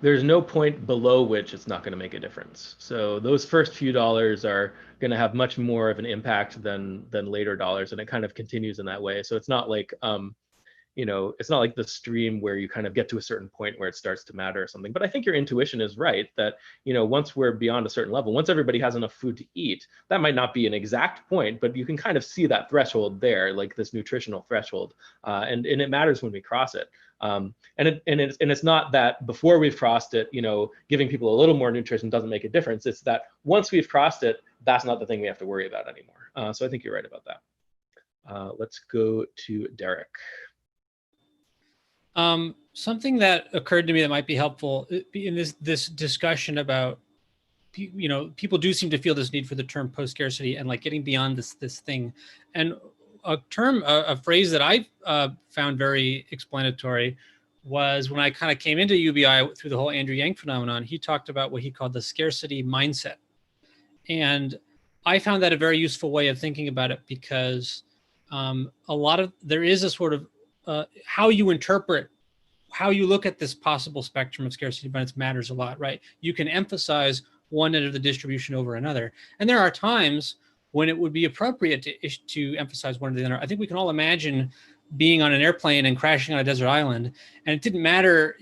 there's no point below which it's not going to make a difference. So those first few dollars are going to have much more of an impact than later dollars, and it kind of continues in that way. So it's not like it's not like the stream where you kind of get to a certain point where it starts to matter or something. But I think your intuition is right that, once we're beyond a certain level, once everybody has enough food to eat, that might not be an exact point, but you can kind of see that threshold there, like this nutritional threshold. And it matters when we cross it. And it's not that before we've crossed it, giving people a little more nutrition doesn't make a difference. It's that once we've crossed it, that's not the thing we have to worry about anymore. So I think you're right about that. Let's go to Derek. Something that occurred to me that might be helpful in this discussion about, people do seem to feel this need for the term post-scarcity and like getting beyond this thing. And a phrase that I found very explanatory was when I kind of came into UBI through the whole Andrew Yang phenomenon. He talked about what he called the scarcity mindset. And I found that a very useful way of thinking about it, because there is a sort of how you interpret, how you look at this possible spectrum of scarcity abundance matters a lot, right? You can emphasize one end of the distribution over another. And there are times when it would be appropriate to emphasize one or the other. I think we can all imagine being on an airplane and crashing on a desert island. And it didn't matter,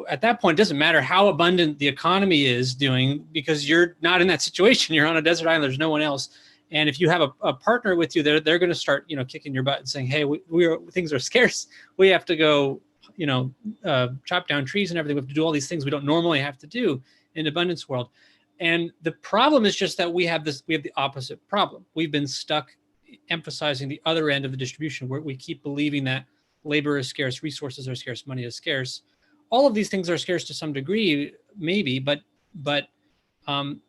at that point, it doesn't matter how abundant the economy is doing, because you're not in that situation. You're on a desert island, there's no one else. And if you have a partner with you, they're going to start, kicking your butt and saying, hey, things are scarce. We have to go, chop down trees and everything. We have to do all these things we don't normally have to do in abundance world. And the problem is just that we have the opposite problem. We've been stuck emphasizing the other end of the distribution, where we keep believing that labor is scarce, resources are scarce, money is scarce. All of these things are scarce to some degree, maybe, but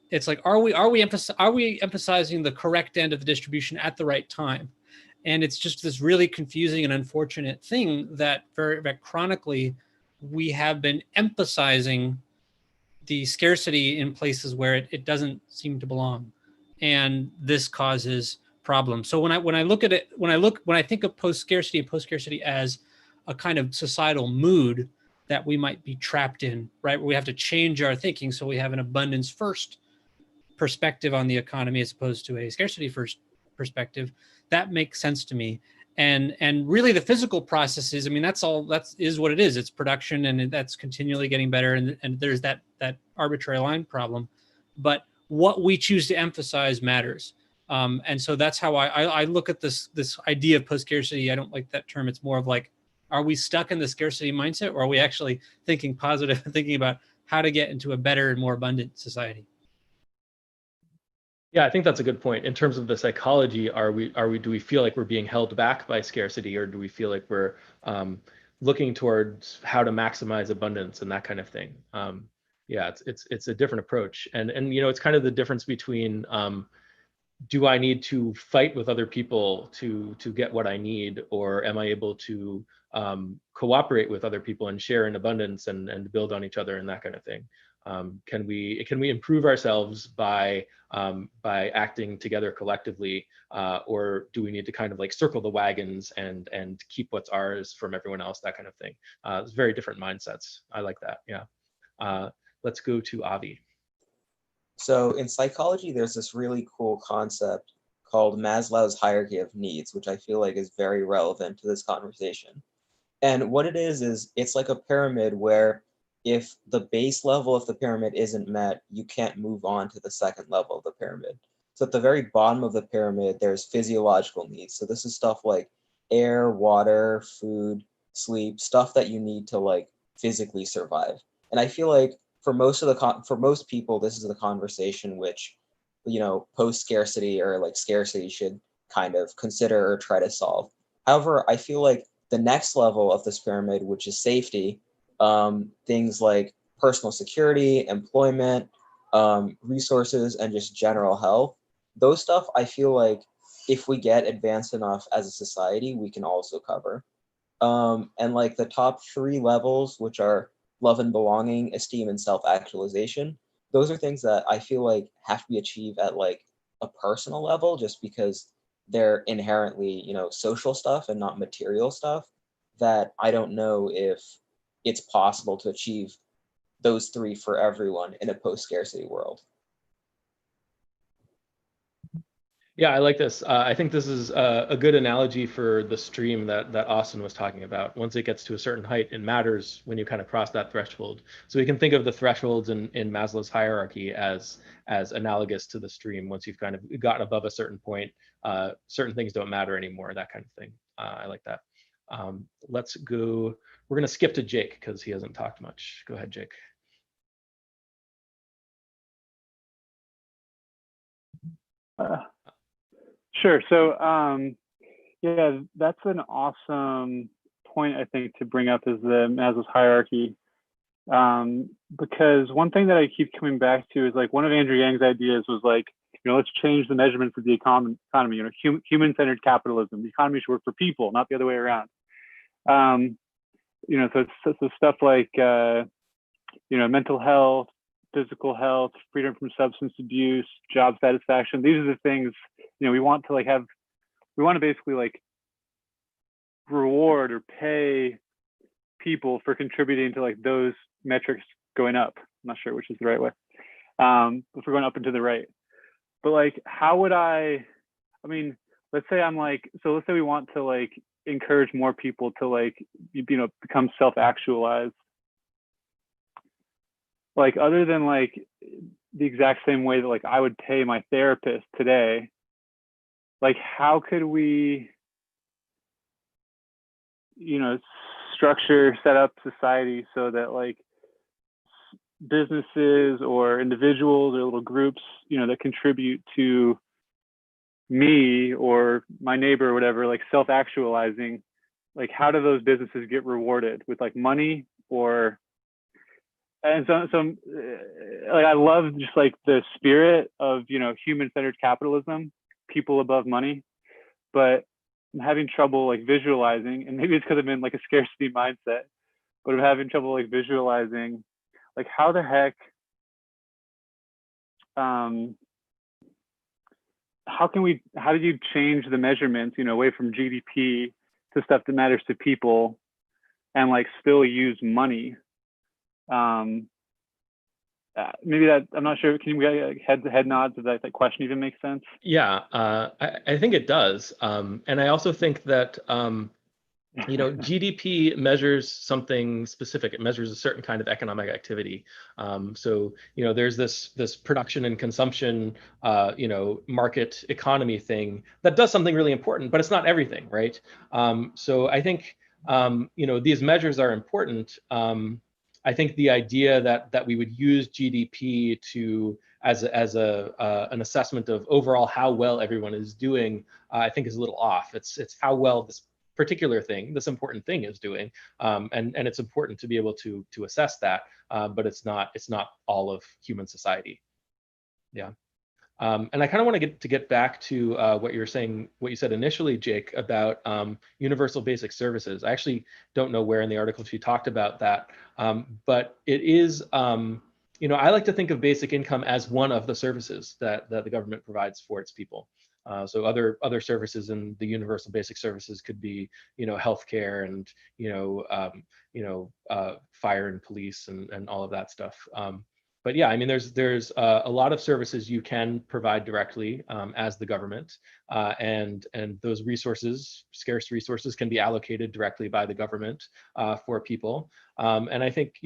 it's like, are we emphasizing the correct end of the distribution at the right time? And it's just this really confusing and unfortunate thing that very chronically we have been emphasizing the scarcity in places where it doesn't seem to belong, and this causes problems. So when I look at it, when I think of post-scarcity as a kind of societal mood that we might be trapped in, right, where we have to change our thinking so we have an abundance first perspective on the economy as opposed to a scarcity first perspective, that makes sense to me. And really the physical processes, I mean, that is what it is. It's production, and that's continually getting better. And there's that arbitrary line problem, but what we choose to emphasize matters. And so that's how I look at this idea of post-scarcity. I don't like that term. It's more of like, are we stuck in the scarcity mindset, or are we actually thinking positive and thinking about how to get into a better and more abundant society? Yeah, I think that's a good point. In terms of the psychology, do we feel like we're being held back by scarcity, or do we feel like we're looking towards how to maximize abundance and that kind of thing? Yeah, it's a different approach, and it's kind of the difference between do I need to fight with other people to get what I need, or am I able to cooperate with other people and share in abundance and build on each other and that kind of thing? Can we improve ourselves by acting together collectively, or do we need to kind of like circle the wagons and keep what's ours from everyone else, that kind of thing? It's very different mindsets. I like that. Yeah. Let's go to Avi. So in psychology, there's this really cool concept called Maslow's hierarchy of needs, which I feel like is very relevant to this conversation. And what it is it's like a pyramid where if the base level of the pyramid isn't met, you can't move on to the second level of the pyramid. So at the very bottom of the pyramid, there's physiological needs. So this is stuff like air, water, food, sleep, stuff that you need to like physically survive. And I feel like for most people, this is the conversation which, post-scarcity or like scarcity should kind of consider or try to solve. However, I feel like the next level of this pyramid, which is safety, things like personal security, employment, resources, and just general health. Those stuff, I feel like if we get advanced enough as a society, we can also cover. And like the top 3 levels, which are love and belonging, esteem, and self-actualization, those are things that I feel like have to be achieved at like a personal level, just because they're inherently, social stuff and not material stuff, that I don't know if it's possible to achieve those 3 for everyone in a post-scarcity world. Yeah, I like this. I think this is a good analogy for the stream that Austin was talking about. Once it gets to a certain height, it matters when you kind of cross that threshold. So we can think of the thresholds in Maslow's hierarchy as analogous to the stream. Once you've kind of gotten above a certain point, certain things don't matter anymore, that kind of thing. I like that. Let's go. We're going to skip to Jake because he hasn't talked much. Go ahead, Jake. Sure. So, yeah, that's an awesome point, I think, to bring up is the Maslow's hierarchy. Because one thing that I keep coming back to is like one of Andrew Yang's ideas was like, let's change the measurement for the economy, human-centered capitalism. The economy should work for people, not the other way around. So it's stuff like, mental health, physical health, freedom from substance abuse, job satisfaction. These are the things, we want to basically like reward or pay people for contributing to like those metrics going up. I'm not sure which is the right way. If we're going up and to the right. But like, how would let's say we want to like encourage more people to like, become self-actualized. Like other than like the exact same way that like I would pay my therapist today, like how could we, set up society so that like businesses or individuals or little groups, that contribute to me or my neighbor or whatever, like self-actualizing, like how do those businesses get rewarded with like money or, and so like I love just like the spirit of, human-centered capitalism, people above money, but I'm having trouble like visualizing, and maybe it's because I'm in like a scarcity mindset, but I'm having trouble like visualizing like how the heck, how do you change the measurements, away from GDP to stuff that matters to people and like still use money? Maybe that, I'm not sure. Can you get head nods if that question even makes sense? Yeah, I think it does. And I also think that, GDP measures something specific. It measures a certain kind of economic activity. So, there's this production and consumption, market economy thing that does something really important, but it's not everything, right? So I think, these measures are important. I think the idea that we would use GDP as an assessment of overall how well everyone is doing, I think is a little off. It's how well this particular thing, this important thing, is doing, and it's important to be able to assess that, but it's not all of human society. Yeah. And I kind of want to get back to what you said initially, Jake, about universal basic services. I actually don't know where in the article she talked about that, but it is, I like to think of basic income as one of the services that the government provides for its people. So other services in the universal basic services could be, healthcare and, fire and police and all of that stuff. But yeah, I mean, there's a lot of services you can provide directly as the government, and those resources, scarce resources, can be allocated directly by the government for people. And I think,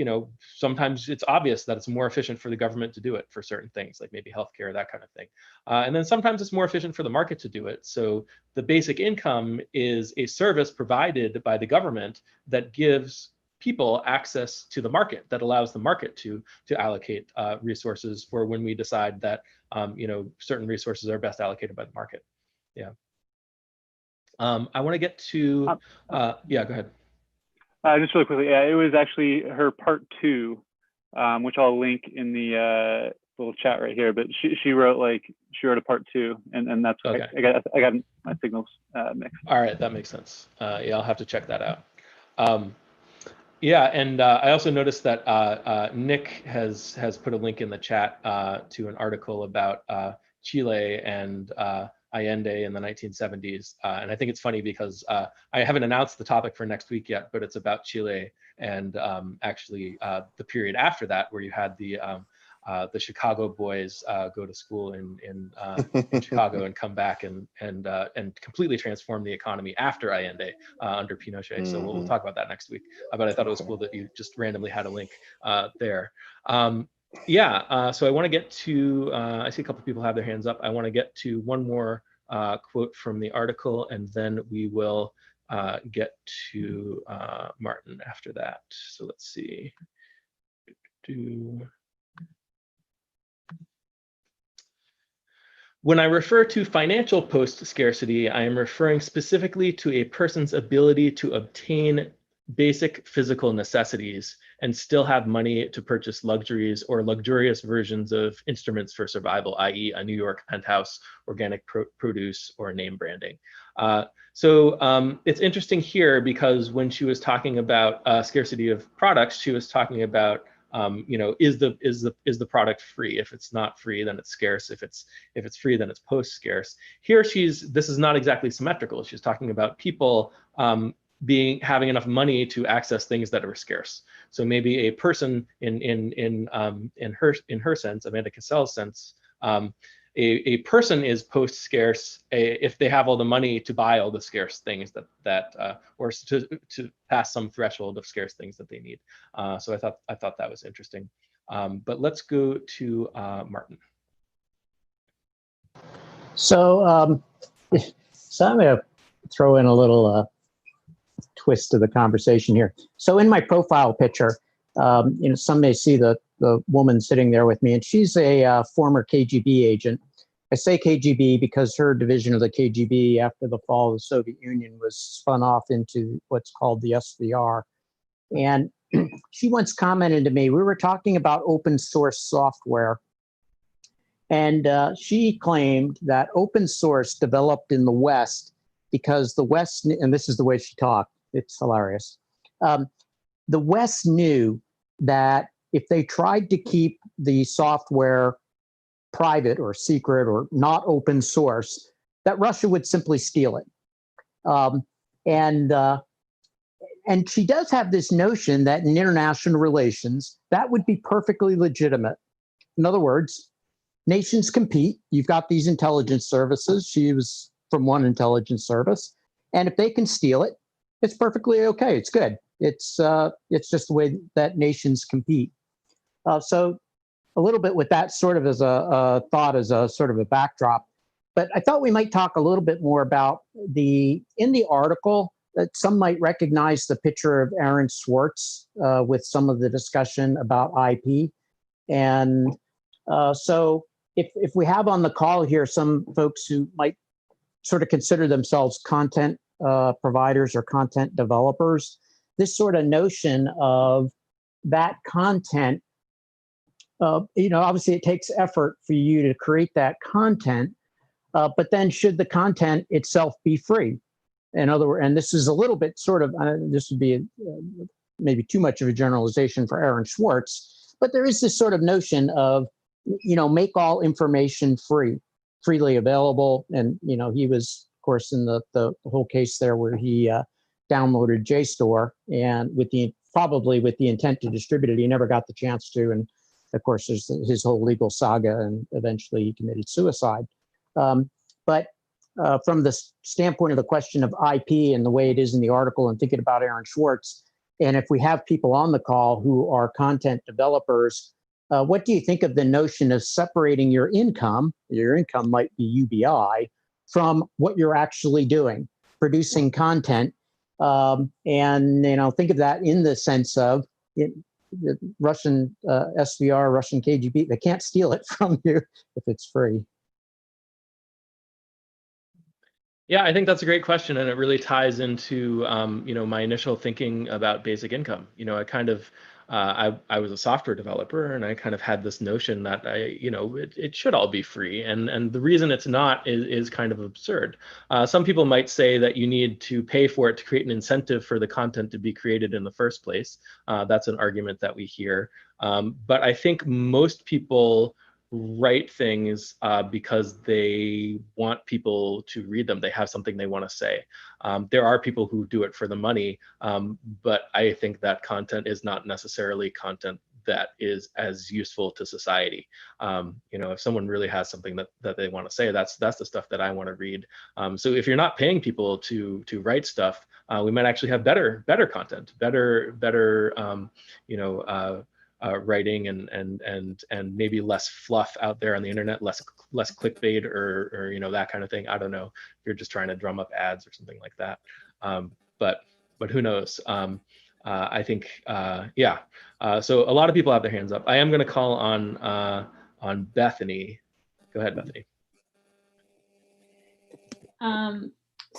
sometimes it's obvious that it's more efficient for the government to do it for certain things, like maybe healthcare, that kind of thing. And then sometimes it's more efficient for the market to do it. So the basic income is a service provided by the government that gives people access to the market, that allows the market to allocate resources for when we decide that certain resources are best allocated by the market. Yeah. I want to get to yeah, go ahead. Just really quickly, yeah, it was actually her part 2, which I'll link in the little chat right here, but she wrote a part 2, and that's what Okay. I got my signals mixed. All right, that makes sense. Yeah, I'll have to check that out. Yeah, and I also noticed that Nick has put a link in the chat to an article about Chile and Allende in the 1970s. And I think it's funny because I haven't announced the topic for next week yet, but it's about Chile and actually the period after that, where you had the Chicago boys go to school in Chicago and come back and completely transform the economy after Allende under Pinochet. So we'll talk about that next week. But I thought it was cool that you just randomly had a link there. So I want to get to, I see a couple of people have their hands up. I want to get to one more quote from the article, and then we will get to Martin after that. So let's see. When I refer to financial post-scarcity, I am referring specifically to a person's ability to obtain basic physical necessities and still have money to purchase luxuries or luxurious versions of instruments for survival, i.e. a New York penthouse, organic produce, or name branding. So it's interesting here because when she was talking about scarcity of products, she was talking about is the product free? If it's not free, then it's scarce. If it's free, then it's post-scarce. Here this is not exactly symmetrical. She's talking about people having enough money to access things that are scarce. So maybe a person in her sense, Amber Cazzell's sense, a person is post-scarce if they have all the money to buy all the scarce things or to pass some threshold of scarce things that they need. So I thought that was interesting. But let's go to Martin. So I'm going to throw in a little twist to the conversation here. So in my profile picture, some may see the woman sitting there with me, and she's a former KGB agent. I say KGB because her division of the KGB after the fall of the Soviet Union was spun off into what's called the SVR. And she once commented to me, we were talking about open source software. And she claimed that open source developed in the West because the West, and this is the way she talked, it's hilarious. The West knew that if they tried to keep the software private or secret or not open source, that Russia would simply steal it. And she does have this notion that in international relations, that would be perfectly legitimate. In other words, nations compete. You've got these intelligence services. She was from one intelligence service. And if they can steal it, it's perfectly okay. It's good. It's just the way that nations compete. So a little bit with that sort of as a thought, as a sort of a backdrop. But I thought we might talk a little bit more about in the article, that some might recognize the picture of Aaron Swartz with some of the discussion about IP. And so if we have on the call here some folks who might sort of consider themselves content providers or content developers, this sort of notion of that content, obviously it takes effort for you to create that content, but then should the content itself be free? In other words, and this is a little bit sort of, this would be maybe too much of a generalization for Aaron Swartz, but there is this sort of notion of, make all information freely available. And, he was, of course, in the whole case there where he downloaded JSTOR and probably with the intent to distribute it, he never got the chance to. And of course, there's his whole legal saga, and eventually he committed suicide. But from the standpoint of the question of IP and the way it is in the article, and thinking about Aaron Swartz, and if we have people on the call who are content developers, what do you think of the notion of separating your income might be UBI, from what you're actually doing, producing content? And, think of that in the sense of the Russian SVR, Russian KGB, they can't steal it from you if it's free. Yeah, I think that's a great question, and it really ties into my initial thinking about basic income. I kind of I was a software developer, and I kind of had this notion that it should all be free, and the reason it's not is kind of absurd. Some people might say that you need to pay for it to create an incentive for the content to be created in the first place. That's an argument that we hear, but I think most people write things because they want people to read them. They have something they want to say. There are people who do it for the money, but I think that content is not necessarily content that is as useful to society. If someone really has something that they want to say, that's the stuff that I want to read. So if you're not paying people to write stuff, we might actually have better content, better writing and maybe less fluff out there on the internet, less clickbait or that kind of thing. I don't know if you're just trying to drum up ads or something like that. But who knows? I think so a lot of people have their hands up. I am going to call on Bethany. Go ahead, Bethany.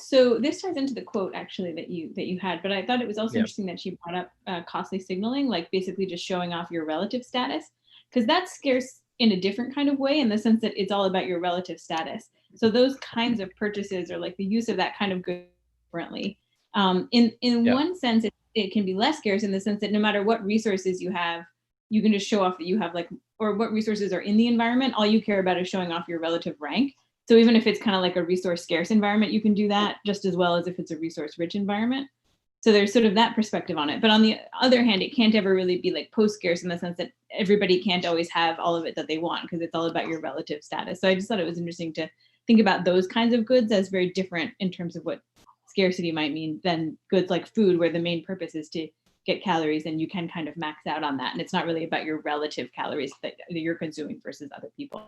So this ties into the quote actually that you had, but I thought it was also interesting that she brought up costly signaling, like basically just showing off your relative status, because that's scarce in a different kind of way, in the sense that it's all about your relative status. So those kinds of purchases, or like the use of that kind of good differently. In one sense, it can be less scarce in the sense that no matter what resources you have, you can just show off that you have or what resources are in the environment. All you care about is showing off your relative rank. So even if it's kind of like a resource scarce environment, you can do that just as well as if it's a resource rich environment. So there's sort of that perspective on it. But on the other hand, it can't ever really be like post scarce in the sense that everybody can't always have all of it that they want, because it's all about your relative status. So I just thought it was interesting to think about those kinds of goods as very different in terms of what scarcity might mean than goods like food, where the main purpose is to get calories and you can kind of max out on that. And it's not really about your relative calories that you're consuming versus other people.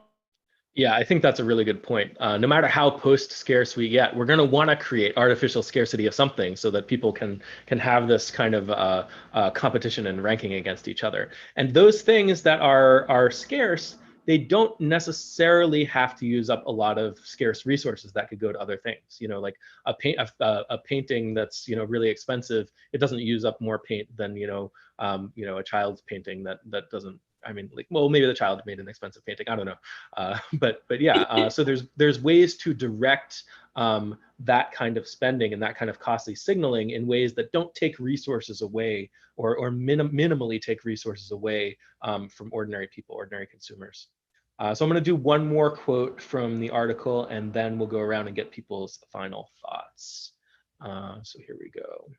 Yeah, I think that's a really good point. No matter how post-scarce we get, we're going to want to create artificial scarcity of something so that people can have this kind of competition and ranking against each other. And those things that are scarce, they don't necessarily have to use up a lot of scarce resources that could go to other things. Like a painting that's really expensive, it doesn't use up more paint than a child's painting that doesn't. I mean, maybe the child made an expensive painting. I don't know, but yeah. So there's ways to direct that kind of spending and that kind of costly signaling in ways that don't take resources away or minimally take resources away from ordinary people, ordinary consumers. So I'm going to do one more quote from the article, and then we'll go around and get people's final thoughts. So here we go.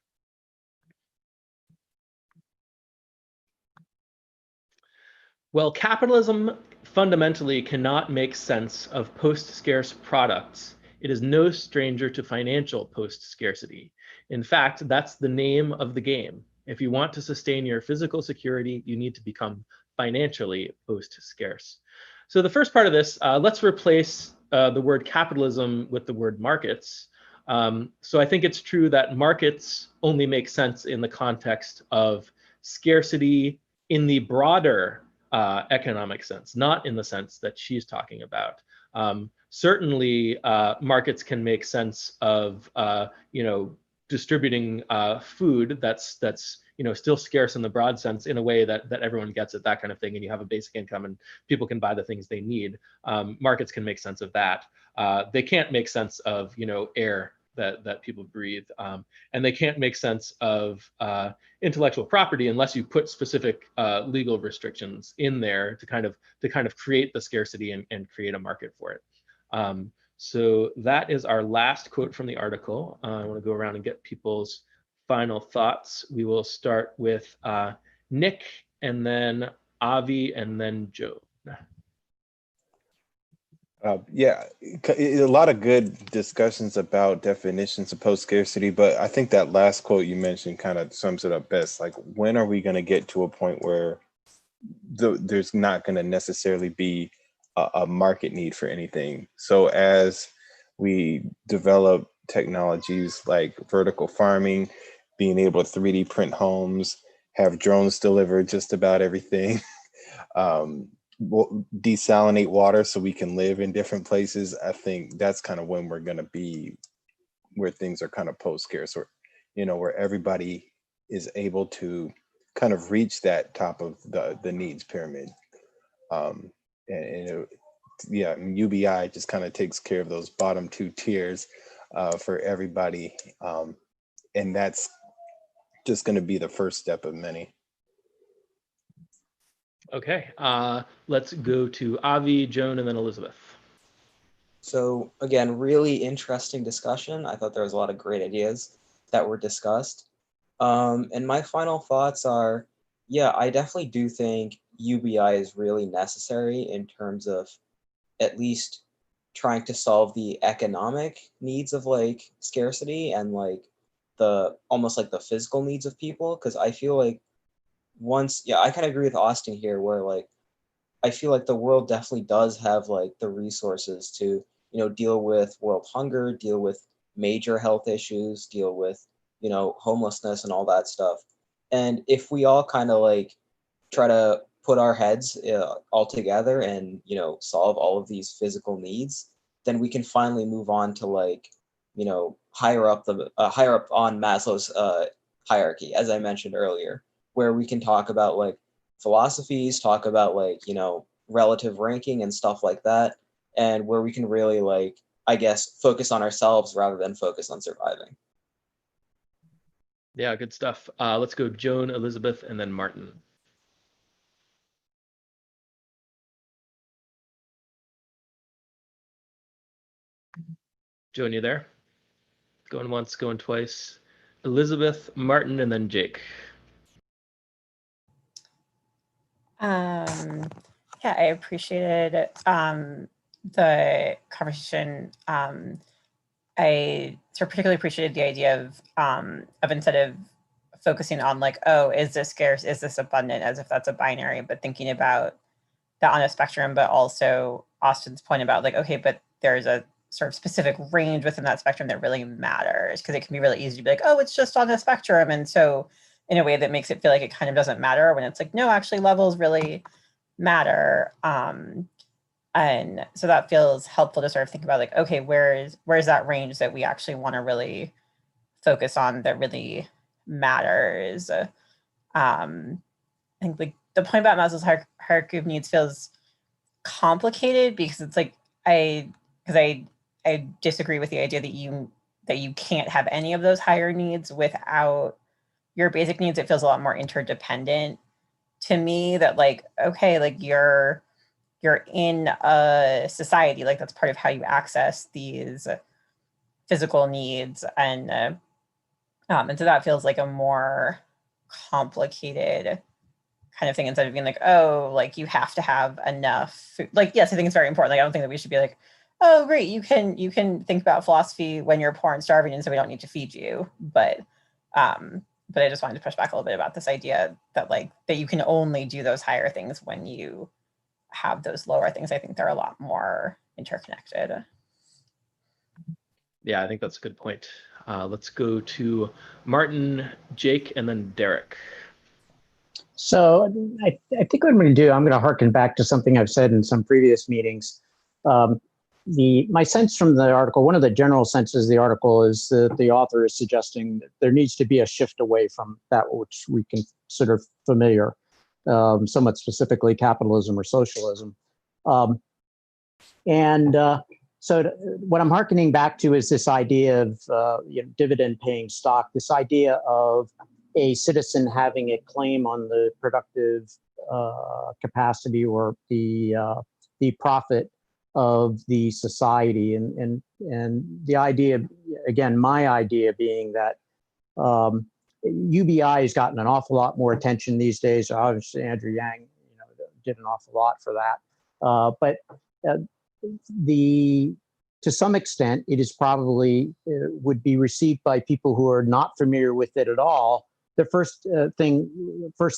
Well, capitalism fundamentally cannot make sense of post-scarce products. It is no stranger to financial post-scarcity. In fact, that's the name of the game. If you want to sustain your physical security, you need to become financially post-scarce. So the first part of this, let's replace the word capitalism with the word markets. So I think it's true that markets only make sense in the context of scarcity in the broader economic sense, not in the sense that she's talking about. Certainly, markets can make sense of distributing food that's still scarce in the broad sense, in a way that everyone gets it, that kind of thing, and you have a basic income and people can buy the things they need. Markets can make sense of that. They can't make sense of air that people breathe, and they can't make sense of intellectual property unless you put specific legal restrictions in there to kind of create the scarcity and create a market for it. So that is our last quote from the article. I want to go around and get people's final thoughts. We will start with Nick, and then Avi, and then Joe. Yeah, a lot of good discussions about definitions of post-scarcity, but I think that last quote you mentioned kind of sums it up best. Like, when are we going to get to a point where there's not going to necessarily be a market need for anything? So as we develop technologies like vertical farming, being able to 3D print homes, have drones deliver just about everything, desalinate water so we can live in different places, I think that's kind of when we're going to be where things are kind of post-scarce, or where everybody is able to kind of reach that top of the needs pyramid. Yeah, UBI just kind of takes care of those bottom two tiers for everybody. And that's just going to be the first step of many. Okay, let's go to Avi, Joan, and then Elizabeth. So again, really interesting discussion. I thought there was a lot of great ideas that were discussed. And my final thoughts are, yeah, I definitely do think UBI is really necessary in terms of at least trying to solve the economic needs of like scarcity and like the almost like the physical needs of people. Cause I feel like I kind of agree with Austin here where like, I feel like the world definitely does have like the resources to, deal with world hunger, deal with major health issues, deal with, homelessness and all that stuff. And if we all kind of like try to put our heads all together and, solve all of these physical needs, then we can finally move on to like, higher up on Maslow's hierarchy, as I mentioned earlier, where we can talk about like philosophies, talk about like, relative ranking and stuff like that, and where we can really like, I guess, focus on ourselves rather than focus on surviving. Yeah, good stuff. Let's go Joan, Elizabeth, and then Martin. Joan, you there? Going once, going twice. Elizabeth, Martin, and then Jake. Yeah, I appreciated the conversation. I sort of particularly appreciated the idea of instead of focusing on like, oh, is this scarce, is this abundant, as if that's a binary, but thinking about that on a spectrum, but also Austin's point about like, okay, but there's a sort of specific range within that spectrum that really matters, because it can be really easy to be like, oh, it's just on a spectrum. And so in a way that makes it feel like it kind of doesn't matter, when it's like, no, actually levels really matter. And so that feels helpful to sort of think about like, okay, where's that range that we actually want to really focus on that really matters. I think like the point about Maslow's hierarchy of needs feels complicated because it's like I disagree with the idea that you can't have any of those higher needs without your basic needs. It feels a lot more interdependent to me, that like, okay, like you're in a society, like that's part of how you access these physical needs, and so that feels like a more complicated kind of thing, instead of being like, oh, like you have to have enough food. Like, yes, I think it's very important. Like, I don't think that we should be like, oh, great, you can think about philosophy when you're poor and starving, and so we don't need to feed you. But I just wanted to push back a little bit about this idea that like that you can only do those higher things when you have those lower things. I think they're a lot more interconnected. Yeah, I think that's a good point. Let's go to Martin, Jake, and then Derek. So I think what I'm going to do, I'm going to harken back to something I've said in some previous meetings. My sense from the article, one of the general senses of the article, is that the author is suggesting that there needs to be a shift away from that which we consider familiar, somewhat specifically capitalism or socialism. So what I'm hearkening back to is this idea of dividend paying stock, this idea of a citizen having a claim on the productive capacity or the profit of the society, and the idea, again, my idea being that UBI has gotten an awful lot more attention these days. Obviously, Andrew Yang, did an awful lot for that, but to some extent, it is probably would be received by people who are not familiar with it at all. The first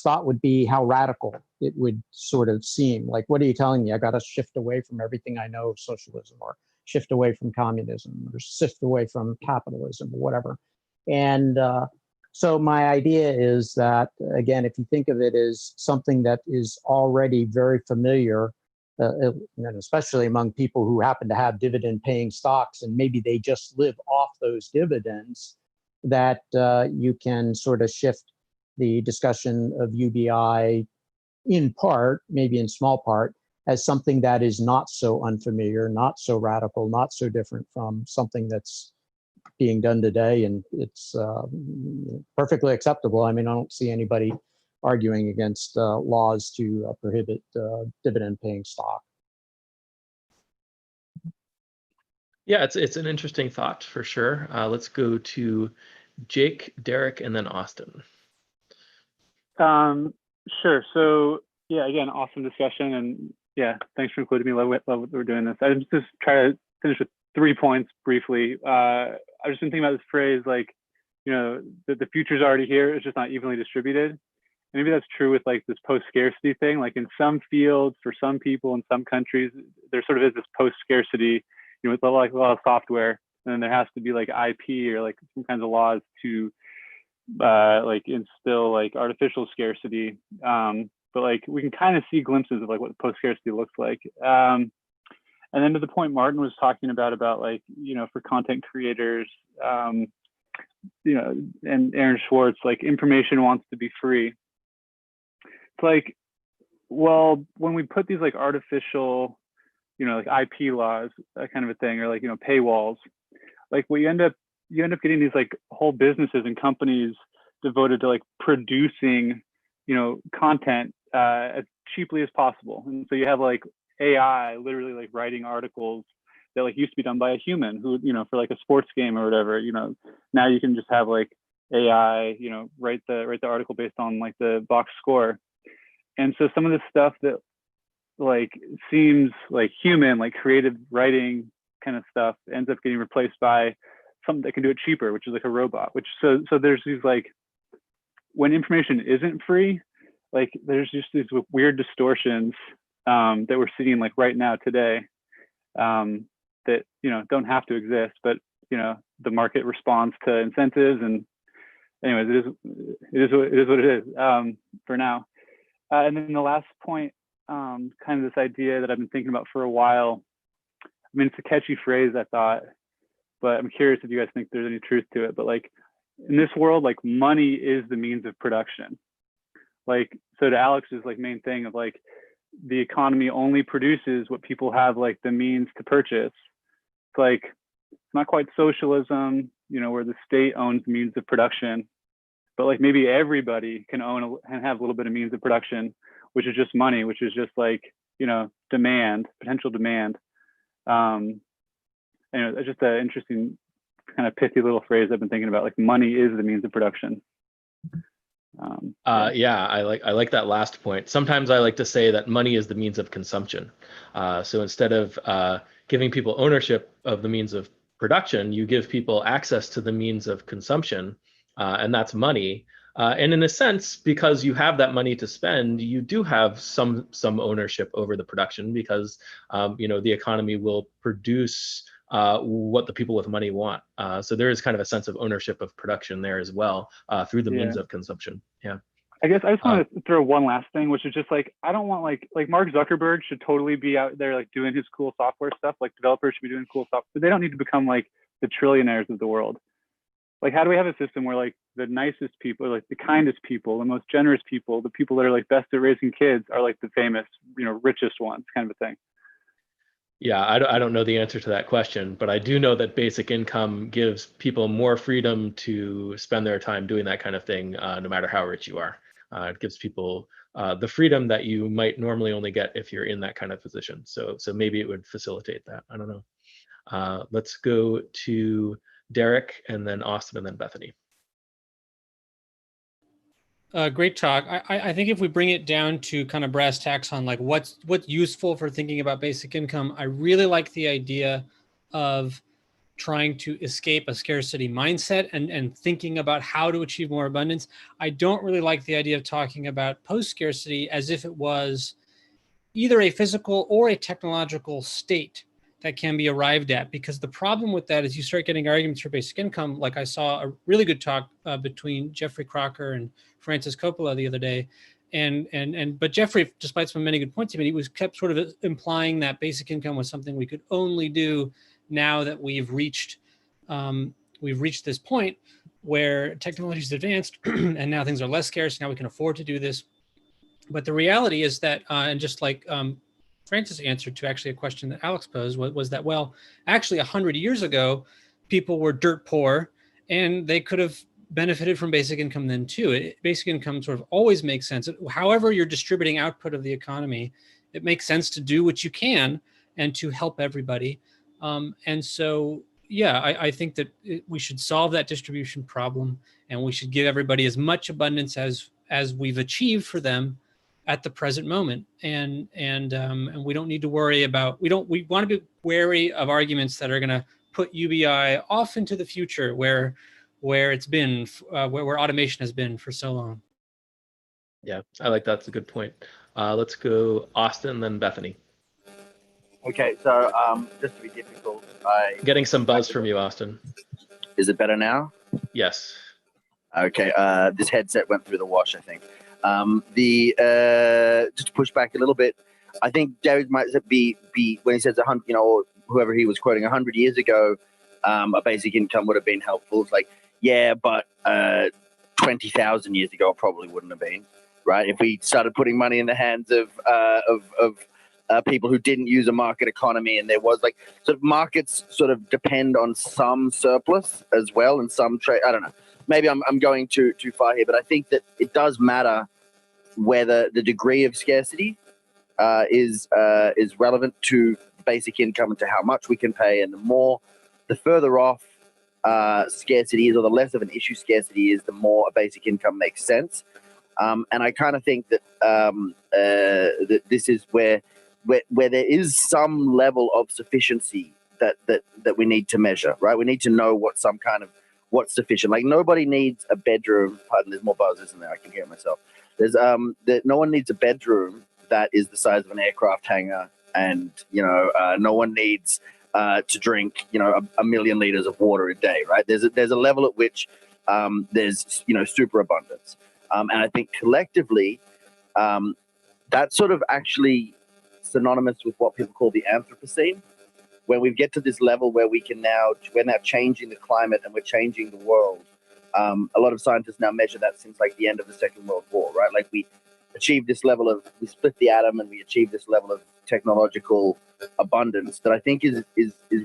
thought would be how radical it would sort of seem. Like, what are you telling me? I got to shift away from everything I know of socialism, or shift away from communism, or shift away from capitalism, or whatever. And so my idea is that, again, if you think of it as something that is already very familiar, and especially among people who happen to have dividend-paying stocks, and maybe they just live off those dividends, that you can sort of shift the discussion of UBI in part, maybe in small part, as something that is not so unfamiliar, not so radical, not so different from something that's being done today, and it's perfectly acceptable. I mean, I don't see anybody arguing against laws to prohibit dividend-paying stock. Yeah, it's an interesting thought for sure. Let's go to Jake, Derek, and then Austin. Sure. So yeah, again, awesome discussion, and yeah, thanks for including me. Love what we're doing this. I just try to finish with 3 points briefly. I've just been thinking about this phrase, like, you know, the future's already here. It's just not evenly distributed. And maybe that's true with like this post-scarcity thing. Like in some fields, for some people in some countries, there sort of is this post-scarcity, you know, with like a lot of software, and then there has to be like IP or like some kinds of laws to like instill like artificial scarcity. But like we can kind of see glimpses of like what post-scarcity looks like. And then to the point Martin was talking about like, you know, for content creators, you know, and Aaron Schwartz, like information wants to be free. It's like, well, when we put these like artificial, you know, like IP laws, that kind of a thing, or like, you know, paywalls, like what you end up getting these like whole businesses and companies devoted to like producing, you know, content as cheaply as possible. And so you have like AI literally like writing articles that like used to be done by a human who, you know, for like a sports game or whatever, you know, now you can just have like AI, you know, write the article based on like the box score. And so some of the stuff that like seems like human, like creative writing kind of stuff ends up getting replaced by something that can do it cheaper, which is like a robot. Which so there's these like, when information isn't free, like there's just these weird distortions that we're seeing like right now today, that, you know, don't have to exist, but, you know, the market responds to incentives, and anyways, it is what it is for now. And then the last point, kind of this idea that I've been thinking about for a while. I mean, it's a catchy phrase, I thought, but I'm curious if you guys think there's any truth to it. But like in this world, like money is the means of production. Like, so to Alex's like main thing of like, the economy only produces what people have like the means to purchase. It's like, it's not quite socialism, you know, where the state owns the means of production, but like maybe everybody can own and have a little bit of means of production, which is just money, which is just like, you know, demand, potential demand. Anyway, it's just an interesting kind of pithy little phrase I've been thinking about, like money is the means of production. Yeah, I like that last point. Sometimes I like to say that money is the means of consumption. So instead of giving people ownership of the means of production, you give people access to the means of consumption, and that's money. And in a sense, because you have that money to spend, you do have some ownership over the production, because you know, the economy will produce what the people with money want. So there is kind of a sense of ownership of production there as well, through the means of consumption. Yeah. I guess I just want to throw one last thing, which is just like, I don't want like Mark Zuckerberg should totally be out there like doing his cool software stuff. Like developers should be doing cool stuff, but they don't need to become like the trillionaires of the world. Like, how do we have a system where like the nicest people, like the kindest people, the most generous people, the people that are like best at raising kids are like the famous, you know, richest ones, kind of a thing? Yeah, I don't know the answer to that question, but I do know that basic income gives people more freedom to spend their time doing that kind of thing, no matter how rich you are. It gives people the freedom that you might normally only get if you're in that kind of position. So maybe it would facilitate that. I don't know. Let's go to Derek, and then Austin, and then Bethany. Great talk. I think if we bring it down to kind of brass tacks on like what's useful for thinking about basic income, I really like the idea of trying to escape a scarcity mindset and thinking about how to achieve more abundance. I don't really like the idea of talking about post-scarcity as if it was either a physical or a technological state that can be arrived at, because the problem with that is you start getting arguments for basic income. Like I saw a really good talk between Jeffrey Crocker and Francis Coppola the other day. But Jeffrey, despite some many good points he made, he was kept sort of implying that basic income was something we could only do now that we've reached this point. where technology's advanced and now things are less scarce. Now we can afford to do this. But the reality is that, and just like Francis answered to actually a question that Alex posed, was that, well, actually 100 years ago, people were dirt poor and they could have benefited from basic income then too. Basic income sort of always makes sense. However you're distributing output of the economy, it makes sense to do what you can and to help everybody. And so, yeah, I think that we should solve that distribution problem, and we should give everybody as much abundance as we've achieved for them at the present moment. And we don't need to worry about, we want to be wary of arguments that are going to put UBI off into the future where it's been, where automation has been for so long. Yeah, I like that. That's a good point. Let's go Austin, then Bethany. Okay, so just to be difficult, Getting some buzz from you, Austin. Is it better now? Yes. Okay, this headset went through the wash, I think. Just to push back a little bit, I think David might be when he says 100, you know, or whoever he was quoting 100 years ago, a basic income would have been helpful. It's like, yeah, but 20,000 years ago, it probably wouldn't have been, right? If we started putting money in the hands of people who didn't use a market economy, and there was like sort of markets sort of depend on some surplus as well and some trade. I don't know. Maybe I'm going too far here, but I think that it does matter whether the degree of scarcity is relevant to basic income and to how much we can pay, and the further off scarcity is, or the less of an issue scarcity is, the more a basic income makes sense. And I kind of think that that this is where there is some level of sufficiency that we need to measure, right? We need to know what's sufficient. Like, nobody needs a bedroom. Pardon, there's more buzzes in there. I can hear it myself. There's no one needs a bedroom that is the size of an aircraft hangar, and no one needs to drink 1 million liters of water a day, right? There's a level at which there's superabundance, and I think collectively that's sort of actually synonymous with what people call the Anthropocene, when we get to this level where we're now changing the climate and we're changing the world. A lot of scientists now measure that since like the end of the Second World War, right? Like, we achieved this level of, we split the atom and we achieved this level of technological abundance that I think is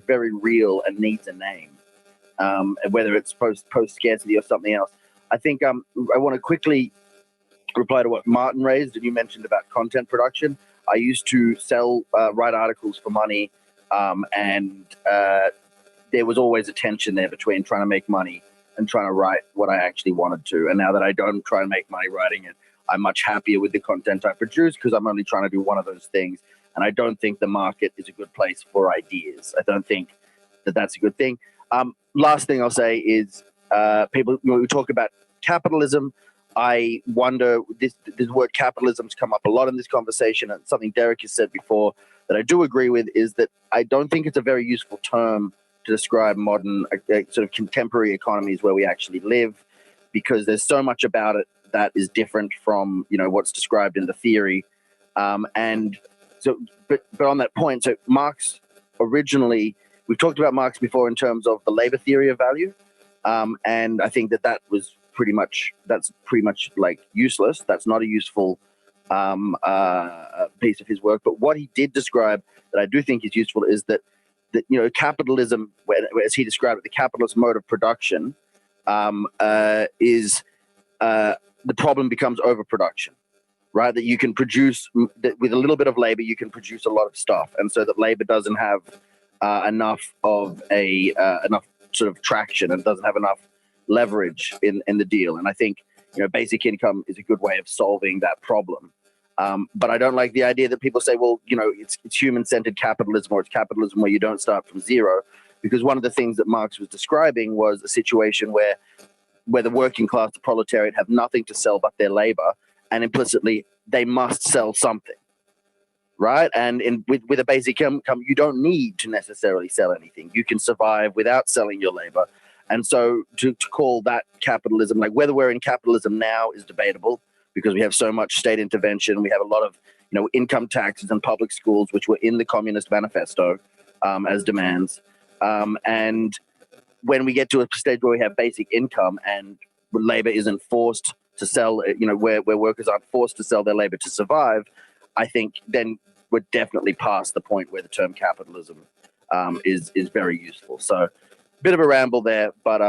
very real and needs a name, whether it's post scarcity or something else. I think I want to quickly reply to what Martin raised, and you mentioned about content production. I used to write articles for money, and there was always a tension there between trying to make money and trying to write what I actually wanted to. And now that I don't try and make money writing it, I'm much happier with the content I produce, because I'm only trying to do one of those things. And I don't think the market is a good place for ideas. I don't think that that's a good thing. Last thing I'll say is, people, when we talk about capitalism, I wonder, this word capitalism's come up a lot in this conversation, and something Derek has said before that I do agree with is that I don't think it's a very useful term to describe modern sort of contemporary economies where we actually live, because there's so much about it that is different from what's described in the theory. And so, but on that point, so Marx originally, we've talked about Marx before in terms of the labor theory of value, and I think that's pretty much like useless. That's not a useful piece of his work. But what he did describe that I do think is useful is that capitalism, as he described it, the capitalist mode of production is the problem becomes overproduction, right? That you can produce, that with a little bit of labor, you can produce a lot of stuff. And so that labor doesn't have enough sort of traction, and doesn't have enough leverage in the deal. And I think, basic income is a good way of solving that problem. But I don't like the idea that people say, well, it's human-centered capitalism, or it's capitalism where you don't start from zero. Because one of the things that Marx was describing was a situation where the working class, the proletariat, have nothing to sell but their labor, and implicitly they must sell something, right? And with a basic income, you don't need to necessarily sell anything. You can survive without selling your labor. And so to call that capitalism, like whether we're in capitalism now is debatable, because we have so much state intervention. We have a lot of income taxes and public schools, which were in the Communist Manifesto as demands. And when we get to a stage where we have basic income and labor isn't forced to sell, where workers aren't forced to sell their labor to survive, I think then we're definitely past the point where the term capitalism is very useful. So bit of a ramble there, but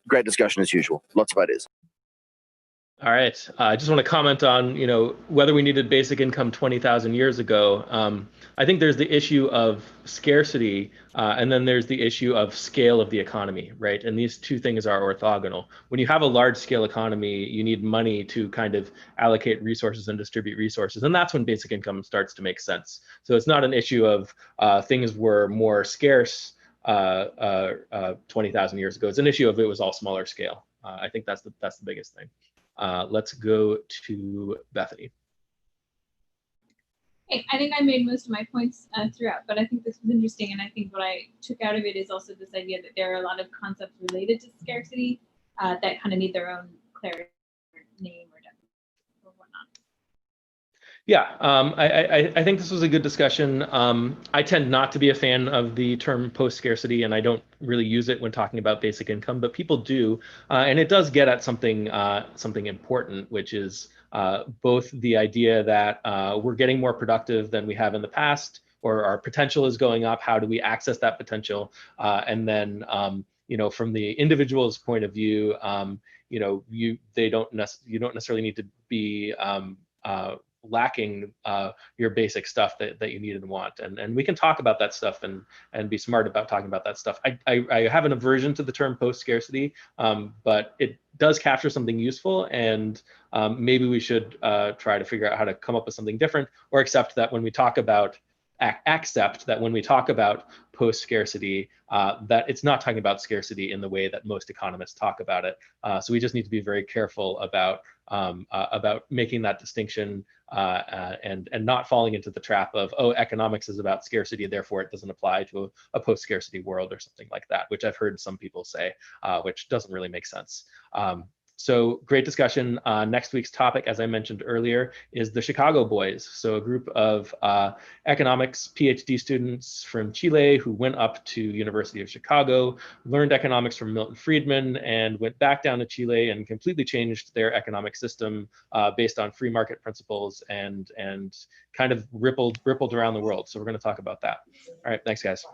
great discussion as usual. Lots of ideas. All right. I just want to comment on, whether we needed basic income 20,000 years ago. I think there's the issue of scarcity, and then there's the issue of scale of the economy, right? And these two things are orthogonal. When you have a large scale economy, you need money to kind of allocate resources and distribute resources. And that's when basic income starts to make sense. So it's not an issue of things were more scarce 20,000 years ago. It's an issue of it was all smaller scale. I think that's the biggest thing. Let's go to Bethany. Hey, I think I made most of my points throughout, but I think this was interesting. And I think what I took out of it is also this idea that there are a lot of concepts related to scarcity that kind of need their own clarity, name, or whatnot. Yeah, I think this was a good discussion. I tend not to be a fan of the term post-scarcity, and I don't really use it when talking about basic income, but people do, and it does get at something important, which is both the idea that we're getting more productive than we have in the past, or our potential is going up. How do we access that potential? And then, from the individual's point of view, you don't necessarily need to be lacking your basic stuff that you need and want, and we can talk about that stuff and be smart about talking about that stuff. I have an aversion to the term post-scarcity, but it does capture something useful, and maybe we should try to figure out how to come up with something different, or accept that when we talk about post-scarcity, that it's not talking about scarcity in the way that most economists talk about it. So we just need to be very careful about making that distinction and not falling into the trap of, economics is about scarcity, therefore it doesn't apply to a post-scarcity world or something like that, which I've heard some people say, which doesn't really make sense. So great discussion. Next week's topic, as I mentioned earlier, is the Chicago Boys. So a group of economics PhD students from Chile who went up to University of Chicago, learned economics from Milton Friedman, and went back down to Chile and completely changed their economic system based on free market principles and kind of rippled around the world. So we're going to talk about that. All right, thanks, guys.